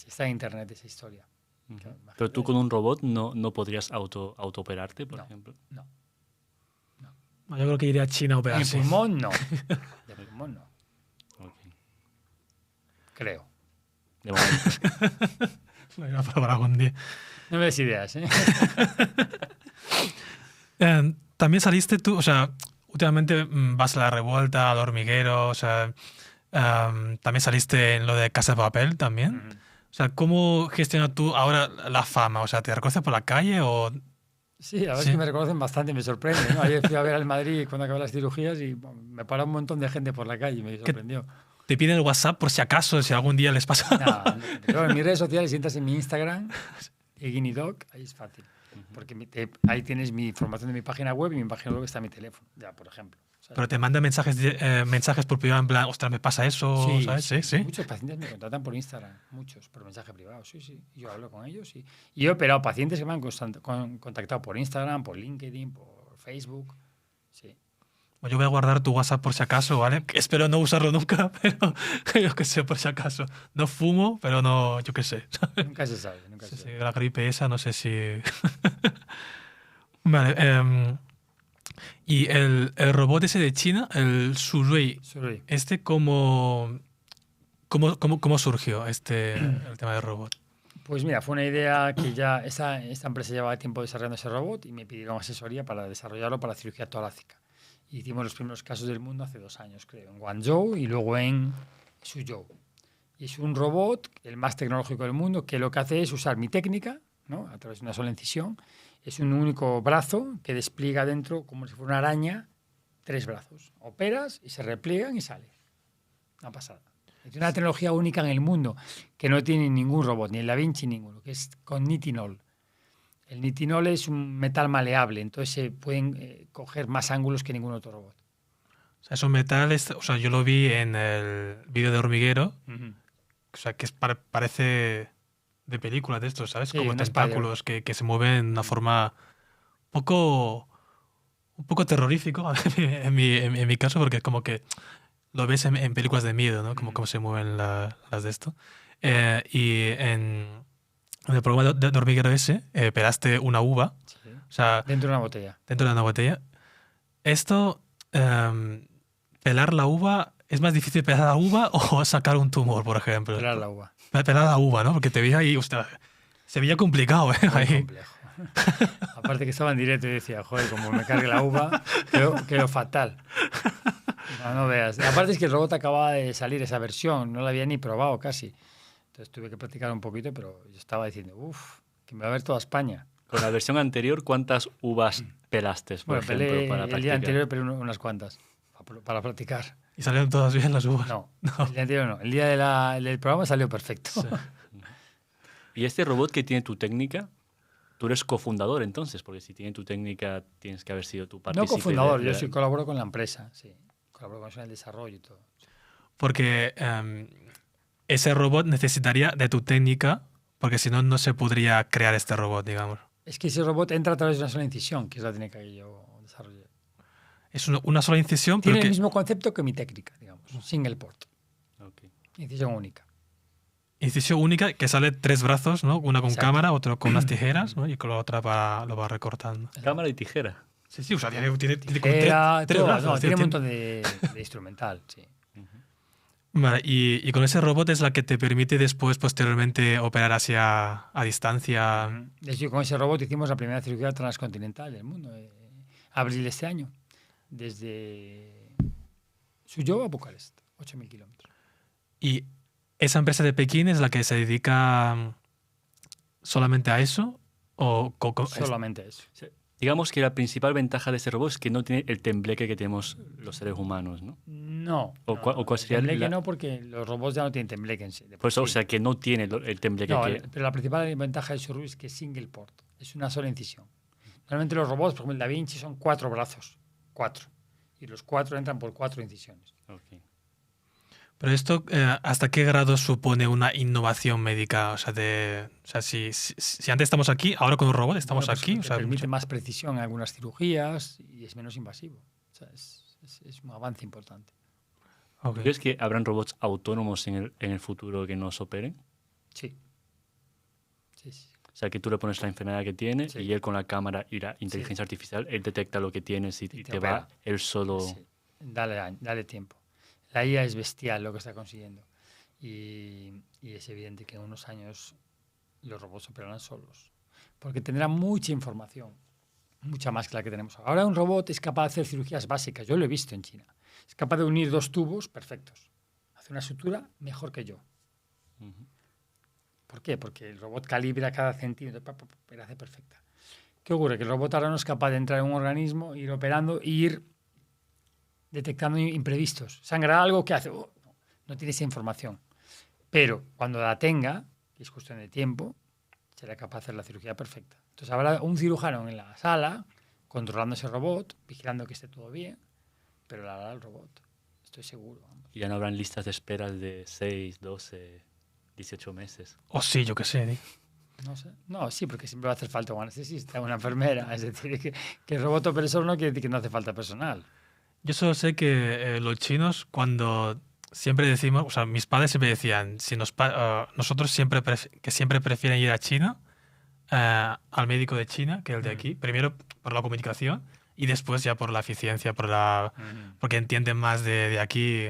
está en internet esa historia. Ujú. Claro, Pero tú imagínate. con un robot no podrías autooperarte, por No. ejemplo. No. Yo creo que iría a China a En operarse. pulmón no. De pulmón no. Ok. Creo. De momento. Lo iré a probar algún día. No me des ideas, ¿eh? También saliste tú, o sea, últimamente vas a La Revuelta, al Hormiguero, o sea, también saliste en lo de Casa de Papel también. Ujú. O sea, ¿cómo gestionas tú ahora la fama? O sea, ¿te reconoces por la calle o...? Sí, la verdad Sí. es que me reconocen bastante, me sorprende, ¿no? Ayer fui a ver al Madrid cuando acabé las cirugías y bueno, me paró un montón de gente por la calle y me sorprendió. ¿Te piden el WhatsApp por si acaso, si algún día les pasa? No, pero en mis redes sociales, si entras en mi Instagram, Eguinidoc, ahí es fácil. Porque ahí tienes mi información de mi página web y mi página web está mi teléfono, ya, por ejemplo. ¿Sabes? Pero te mandan mensajes por privado en plan, ostras, me pasa eso, ¿sabes? Sí. Muchos pacientes me contratan por Instagram, muchos, por mensaje privado, sí. Y yo hablo con ellos y yo he operado pacientes que me han contactado por Instagram, por LinkedIn, por Facebook, sí. Pues yo voy a guardar tu WhatsApp por si acaso, ¿vale? Que espero no usarlo nunca, pero yo qué sé, por si acaso. No fumo, pero no, yo qué sé. Nunca se sabe, nunca se Sí, sabe. la gripe esa, no sé si... Vale. Y el robot ese de China, el Surui, Sorry. ¿cómo surgió el tema del robot? Pues mira, fue una idea que ya esta empresa llevaba tiempo desarrollando ese robot y me pidieron asesoría para desarrollarlo para cirugía torácica. Hicimos los primeros casos del mundo hace 2 años, creo, en Guangzhou y luego en Suzhou. Y es un robot, el más tecnológico del mundo, que lo que hace es usar mi técnica, ¿no? A través de una sola incisión. Es un único brazo que despliega dentro, como si fuera una araña, 3 brazos. Operas y se repliegan y sale. Una pasada. Es una tecnología única en el mundo que no tiene ningún robot, ni el Da Vinci, ninguno, que es con nitinol. El nitinol es un metal maleable, entonces se pueden coger más ángulos que ningún otro robot. O sea, esos metales, o sea, yo lo vi en el vídeo de Hormiguero, o sea, que parece de película de estos, ¿sabes? Sí, Como un tentáculos que se mueven de una forma un poco terrorífico en mi caso, porque es como que lo ves en películas de miedo, ¿no? Como se mueven las de esto. Y en el programa de Hormiguero ese, pelaste una uva, Sí. o sea, Dentro de una botella. dentro de una botella. Esto, pelar la uva, ¿es más difícil pelar la uva o sacar un tumor, por ejemplo? Pelar la uva. pelar la uva, ¿no? Porque te veía ahí, ostras, se veía complicado, ¿eh? Muy Ahí. complejo. Aparte que estaba en directo y decía, joder, como me cargue la uva, quedó fatal. No veas. Aparte es que el robot acababa de salir esa versión, no la había ni probado casi. Entonces tuve que practicar un poquito, pero yo estaba diciendo, uff, que me va a ver toda España. Con la versión anterior, ¿cuántas uvas pelaste, por Bueno, ejemplo, pelé para el practicar? día anterior, pero unas cuantas, para practicar. Y salieron todas bien las uvas. No, el día anterior no. El día del programa salió perfecto. Sí. Y este robot que tiene tu técnica, tú eres cofundador entonces, porque si tiene tu técnica tienes que haber sido tu No partícipe. cofundador, de- yo sí colaboro con la empresa, sí. Colaboro con el desarrollo y todo. Porque ese robot necesitaría de tu técnica, porque si no, no se podría crear este robot, digamos. Es que ese robot entra a través de una sola incisión, que es la técnica que yo desarrollé. Es una sola incisión, pero Tiene que... el mismo concepto que mi técnica, digamos, single port, Ok. incisión única. Incisión única que sale 3 brazos, ¿no? Una con Exacto. cámara, otro con unas tijeras, ¿no? Y con la otra lo va recortando. Cámara y tijera. Sí, sí, o sea, tiene Era tres todo, brazos. no, tiene un tiene- montón de instrumental, sí. Vale, y con ese robot es la que te permite después, posteriormente, operar a distancia. De hecho, con ese robot hicimos la primera cirugía transcontinental del mundo, abril de este año, desde Suzhou a Bucarest, 8.000 kilómetros. Y esa empresa de Pekín es la que se dedica solamente a eso. O Solamente eso. Digamos que la principal ventaja de este robot es que no tiene el tembleque que tenemos los seres humanos, ¿no? No. ¿O cuál sería tembleque la- no, porque los robots ya no tienen tembleque en sí. de Por por eso, o sí. sea, que no tiene el tembleque No, que... pero la principal ventaja de Shuru es que es single port, es una sola incisión. Normalmente los robots, por ejemplo el Da Vinci, son 4 brazos, 4. Y los 4 entran por 4 incisiones. Ok. Pero esto, ¿hasta qué grado supone una innovación médica? O sea, si antes estamos aquí, ahora con un robot estamos Bueno, pues aquí. O te sea, permite más precisión en algunas cirugías y es menos invasivo. O sea, es un avance importante. ok. ¿Tú crees que habrán robots autónomos en el futuro que nos operen? Sí. Sí, sí. O sea, que tú le pones la enfermedad que tiene Sí. y él con la cámara y la inteligencia artificial, él detecta lo que tienes y Y te te va opera. él solo... Sí. Dale tiempo. La IA es bestial lo que está consiguiendo. Y es evidente que en unos años los robots operarán solos. Porque tendrán mucha información, mucha más que la que tenemos ahora. Ahora un robot es capaz de hacer cirugías básicas. Yo lo he visto en China. Es capaz de unir 2 tubos perfectos. Hace una sutura mejor que yo. Ujú. ¿Por qué? Porque el robot calibra cada centímetro y la hace perfecta. ¿Qué ocurre? Que el robot ahora no es capaz de entrar en un organismo, ir operando e ir detectando imprevistos. Sangra algo, ¿qué hace? Oh, no tiene esa información. Pero cuando la tenga, que es cuestión de tiempo, será capaz de hacer la cirugía perfecta. Entonces habrá un cirujano en la sala controlando ese robot, vigilando que esté todo bien, pero la hará el robot. Estoy seguro. Vamos. Y ya no habrán listas de esperas de 6, 12, 18 meses. O sí, yo qué sé. ¿eh? No sé. No, sí, porque siempre va a hacer falta un anestesista, una enfermera. Es decir, que el robot opere solo no quiere decir que no hace falta personal. Yo solo sé que los chinos, cuando siempre decimos, o sea, mis padres siempre decían, si nosotros siempre prefieren ir a China, al médico de China, que el de aquí, primero por la comunicación y después ya por la eficiencia, porque entienden más de aquí,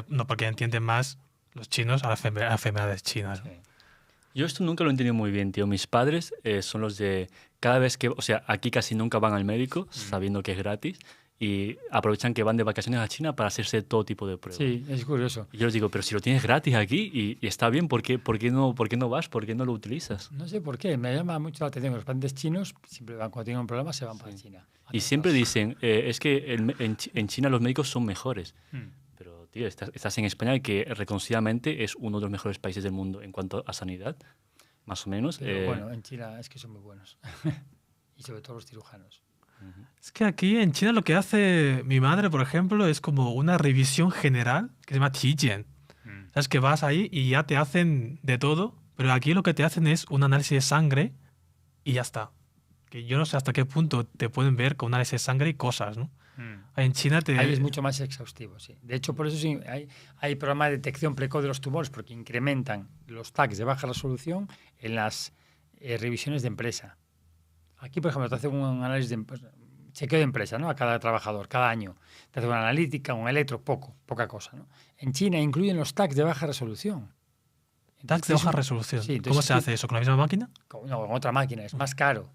no, porque entienden más los chinos a las enfermedades chinas. Sí. Yo esto nunca lo he entendido muy bien, tío. Mis padres son los de cada vez que, o sea, aquí casi nunca van al médico, sabiendo que es gratis, y aprovechan que van de vacaciones a China para hacerse todo tipo de pruebas. Sí, es curioso. Y yo les digo, pero si lo tienes gratis aquí y está bien, ¿por qué no vas? ¿Por qué no lo utilizas? No sé por qué, me llama mucho la atención. Los pacientes chinos siempre van, cuando tienen un problema se van para China. Y siempre dicen, es que en China los médicos son mejores. Mm. Pero, tío, estás en España, que reconocidamente es uno de los mejores países del mundo en cuanto a sanidad, más o menos. Pero bueno, en China es que son muy buenos. Y sobre todo los cirujanos. Es que aquí en China lo que hace mi madre, por ejemplo, es como una revisión general que se llama Tijian. ¿Sabes? Que vas ahí y ya te hacen de todo, pero aquí lo que te hacen es un análisis de sangre y ya está. Que yo no sé hasta qué punto te pueden ver con un análisis de sangre y cosas, ¿no? En China Ahí es mucho más exhaustivo, sí. De hecho, por eso sí, hay programas de detección precoz de los tumores, porque incrementan los tags de baja resolución en las revisiones de empresa. Aquí, por ejemplo, te hacen un análisis de chequeo de empresa, ¿no? A cada trabajador, cada año. Te hacen una analítica, un electro, poca cosa, ¿no? En China incluyen los tags de baja resolución. DAX de baja resolución. Sí, ¿Cómo se hace eso? ¿Con la misma máquina? No, con otra máquina, es más caro.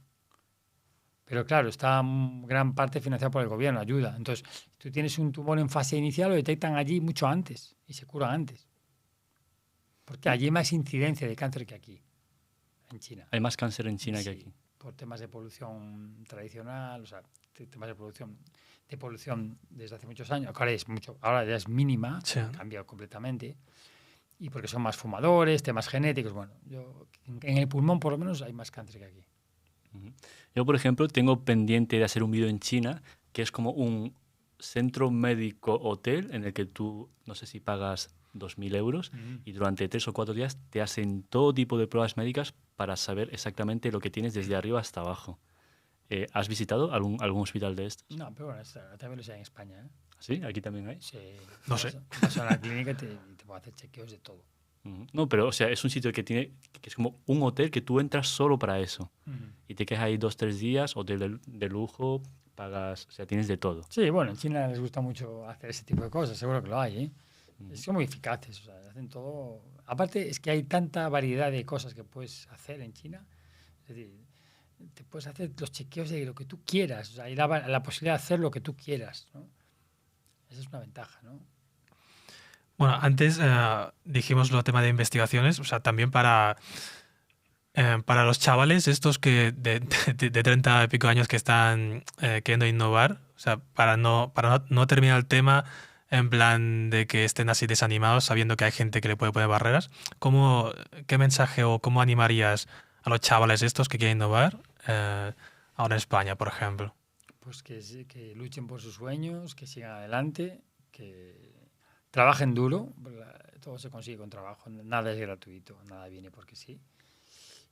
Pero claro, está gran parte financiado por el gobierno, ayuda. Entonces, tú tienes un tumor en fase inicial, lo detectan allí mucho antes y se cura antes. Porque allí hay más incidencia de cáncer que aquí, en China. Hay más cáncer en China que aquí. Por temas de polución tradicional, o sea, temas de polución desde hace muchos años. Ahora ya es mínima, Sí. ha cambiado completamente. Y porque son más fumadores, temas genéticos. Bueno, en el pulmón por lo menos hay más cáncer que aquí. Yo, por ejemplo, tengo pendiente de hacer un vídeo en China que es como un centro médico hotel en el que tú, no sé si pagas 2.000 euros y durante 3 o 4 días te hacen todo tipo de pruebas médicas para saber exactamente lo que tienes desde arriba hasta abajo. ¿Has visitado algún hospital de estos? No, pero bueno, también lo sé en España, ¿eh? ¿Sí? ¿Aquí también hay? Sí, No sé. Vas a la clínica y te puedo hacer chequeos de todo. No, pero o sea, es un sitio que es como un hotel que tú entras solo para eso. Y te quedas ahí 2 o 3 días, hotel de lujo, pagas, o sea, tienes de todo. Sí, bueno, en China les gusta mucho hacer ese tipo de cosas, seguro que lo hay, ¿eh? Son muy eficaces, o sea, hacen todo. Aparte, es que hay tanta variedad de cosas que puedes hacer en China. Es decir, te puedes hacer los chequeos de lo que tú quieras, o sea, hay la posibilidad de hacer lo que tú quieras, ¿no? Esa es una ventaja, ¿no? Bueno, antes dijimos lo tema de investigaciones, o sea, también para los chavales estos que de 30 y pico años que están queriendo innovar, o sea, para no terminar el tema en plan de que estén así desanimados sabiendo que hay gente que le puede poner barreras, ¿qué mensaje o cómo animarías a los chavales estos que quieren innovar ahora en España, por ejemplo? Pues que luchen por sus sueños, que sigan adelante, que trabajen duro, todo se consigue con trabajo, nada es gratuito, nada viene porque sí.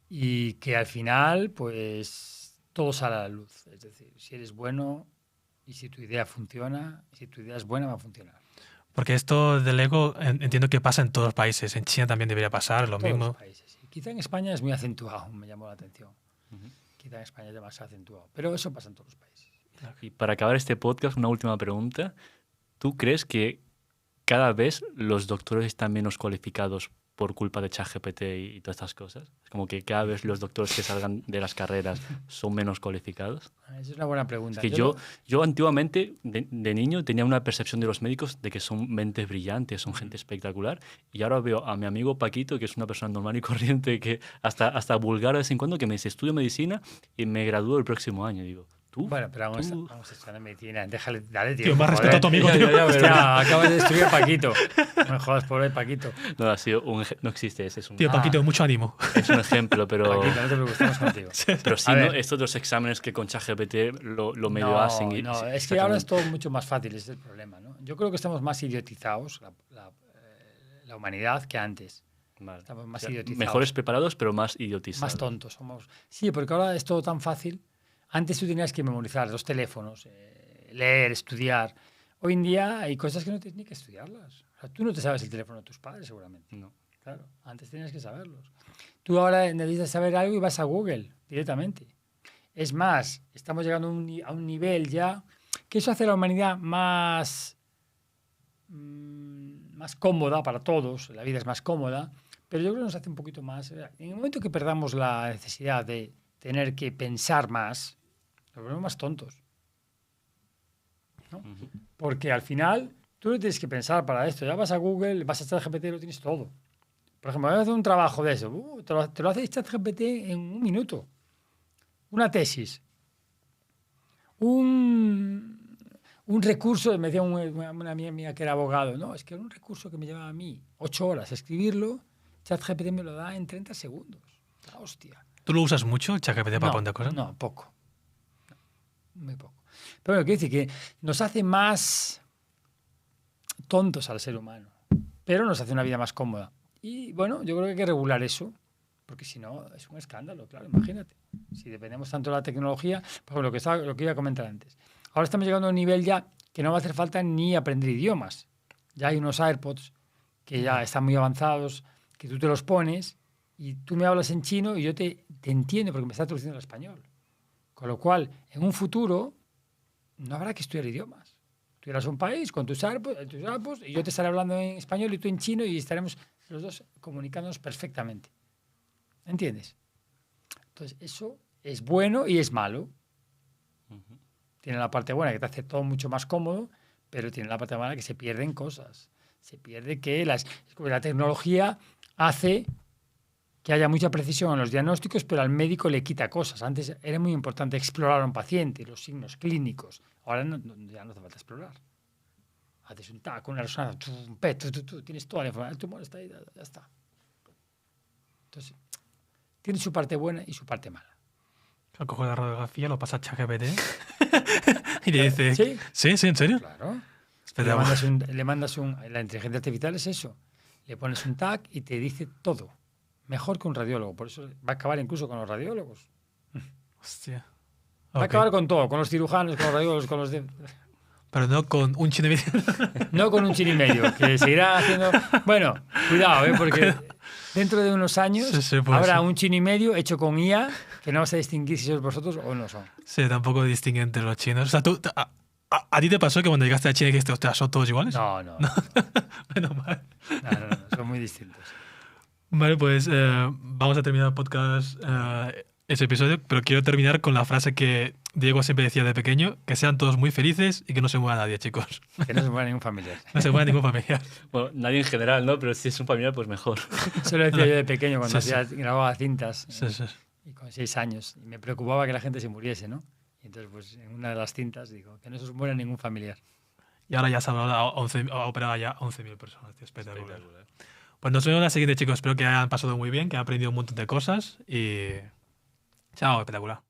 Y que al final, pues, todo sale a la luz. Es decir, si eres bueno y si tu idea funciona, si tu idea es buena, va a funcionar. Porque esto del ego entiendo que pasa en todos los países. En China también debería pasar lo Todos mismo. los países, sí. Quizá en España es muy acentuado, me llamó la atención. Quizá en España es demasiado acentuado, pero eso pasa en todos los países. Y para acabar este podcast, una última pregunta. ¿Tú crees que cada vez los doctores están menos cualificados por culpa de ChatGPT y todas estas cosas? Es como que cada vez los doctores que salgan de las carreras son menos cualificados. Esa es una buena pregunta. Es que yo antiguamente, de niño, tenía una percepción de los médicos de que son mentes brillantes, son gente espectacular. Y ahora veo a mi amigo Paquito, que es una persona normal y corriente, que hasta vulgar de vez en cuando, que me dice, estudio medicina y me gradúo el próximo año. Digo, ¿tú? Bueno, pero vamos a estudiar medicina. Dale, tío. Tío, más respeto a tu amigo, tío. Hostia, acabas de destruir a Paquito. No me jodas, pobre Paquito. No, ha sido no existe ese. Es un, Tío, Paquito, mucho ánimo. es un ejemplo, pero... Paquito, no te preocupes, estamos contigo. Pero sí, A ¿no? ver. Estos dos exámenes que con ChatGPT lo medio hacen. Y, No, es que sacan ahora un- es todo mucho más fácil, ese es el problema, ¿no? Yo creo que estamos más idiotizados, la humanidad, que antes. Vale. Estamos más O sea, idiotizados. mejores preparados, pero más idiotizados. Más tontos somos. Sí, porque ahora es todo tan fácil. Antes tú tenías que memorizar los teléfonos, leer, estudiar. Hoy en día hay cosas que no tienes ni que estudiarlas. O sea, tú no te sabes el teléfono de tus padres, seguramente. No. Claro, antes tenías que saberlos. Tú ahora necesitas saber algo y vas a Google directamente. Es más, estamos llegando a un nivel ya que eso hace a la humanidad más cómoda para todos. La vida es más cómoda, pero yo creo que nos hace un poquito más. En el momento que perdamos la necesidad de tener que pensar más, nos volvemos más tontos. ¿No? Porque al final tú no tienes que pensar para esto. Ya vas a Google, vas a ChatGPT y lo tienes todo. Por ejemplo, voy a hacer un trabajo de eso. Te lo hace ChatGPT en un minuto. Una tesis. Un recurso, me decía una amiga mía que era abogado, no, es que era un recurso que me llevaba a mí 8 horas escribirlo, ChatGPT me lo da en 30 segundos. La hostia. ¿Tú lo usas mucho, el ChatGPT, para aprender cosas? No, poco. Muy poco. Pero quiero decir que nos hace más tontos al ser humano, pero nos hace una vida más cómoda. Y bueno, yo creo que hay que regular eso, porque si no, es un escándalo, claro, imagínate. Si dependemos tanto de la tecnología, por ejemplo, lo que iba a comentar antes. Ahora estamos llegando a un nivel ya que no va a hacer falta ni aprender idiomas. Ya hay unos AirPods que ya están muy avanzados, que tú te los pones y tú me hablas en chino y yo te entiendo porque me estás traduciendo al español. Con lo cual, en un futuro, no habrá que estudiar idiomas. Tú irás a un país con tus AirPods y yo te estaré hablando en español y tú en chino y estaremos los dos comunicándonos perfectamente. ¿Entiendes? Entonces, eso es bueno y es malo. Tiene la parte buena que te hace todo mucho más cómodo, pero tiene la parte mala que se pierden cosas. Se pierde que la tecnología hace que haya mucha precisión en los diagnósticos, pero al médico le quita cosas. Antes era muy importante explorar a un paciente, los signos clínicos. Ahora ya no hace falta explorar. Haces un TAC, una resonancia, un PET, tienes toda la información. El tumor está ahí, ya está. Entonces, tiene su parte buena y su parte mala. Coge la radiografía, lo pasa a ChatGPT y le dice... ¿Sí? ¿Sí? ¿En serio? Claro. Espera, Le mandas la inteligencia artificial es eso. Le pones un tag y te dice todo. Mejor que un radiólogo. Por eso va a acabar incluso con los radiólogos. Hostia. Va a acabar con todo. Con los cirujanos, con los radiólogos, con los... Pero no con un chino y medio. No con un chin y medio, que seguirá haciendo... Bueno, cuidado, porque dentro de unos años habrá un chin y medio hecho con IA que no vas a distinguir si sois vosotros o no son. Sí, tampoco distingue entre los chinos. O sea, ¿a ti te pasó que cuando llegaste a China dijiste, ostras, son todos iguales? No. Menos mal. No, son muy distintos. Vale, pues vamos a terminar el podcast, ese episodio, pero quiero terminar con la frase que Diego siempre decía de pequeño, que sean todos muy felices y que no se muera nadie, chicos. Que no se muera ningún familiar. No se muera ningún familiar. Bueno, nadie en general, ¿no? Pero si es un familiar, pues mejor. Eso lo decía yo de pequeño cuando Sí. grababa cintas. Sí. Y con 6 años. Y me preocupaba que la gente se muriese, ¿no? Y entonces, pues, en una de las cintas digo, que no se os muera ningún familiar. Y ahora ya se ha operado ya 11.000 personas, tío, espectacular. Pues nos vemos en la siguiente, chicos. Espero que hayan pasado muy bien, que hayan aprendido un montón de cosas y... Chao, espectacular.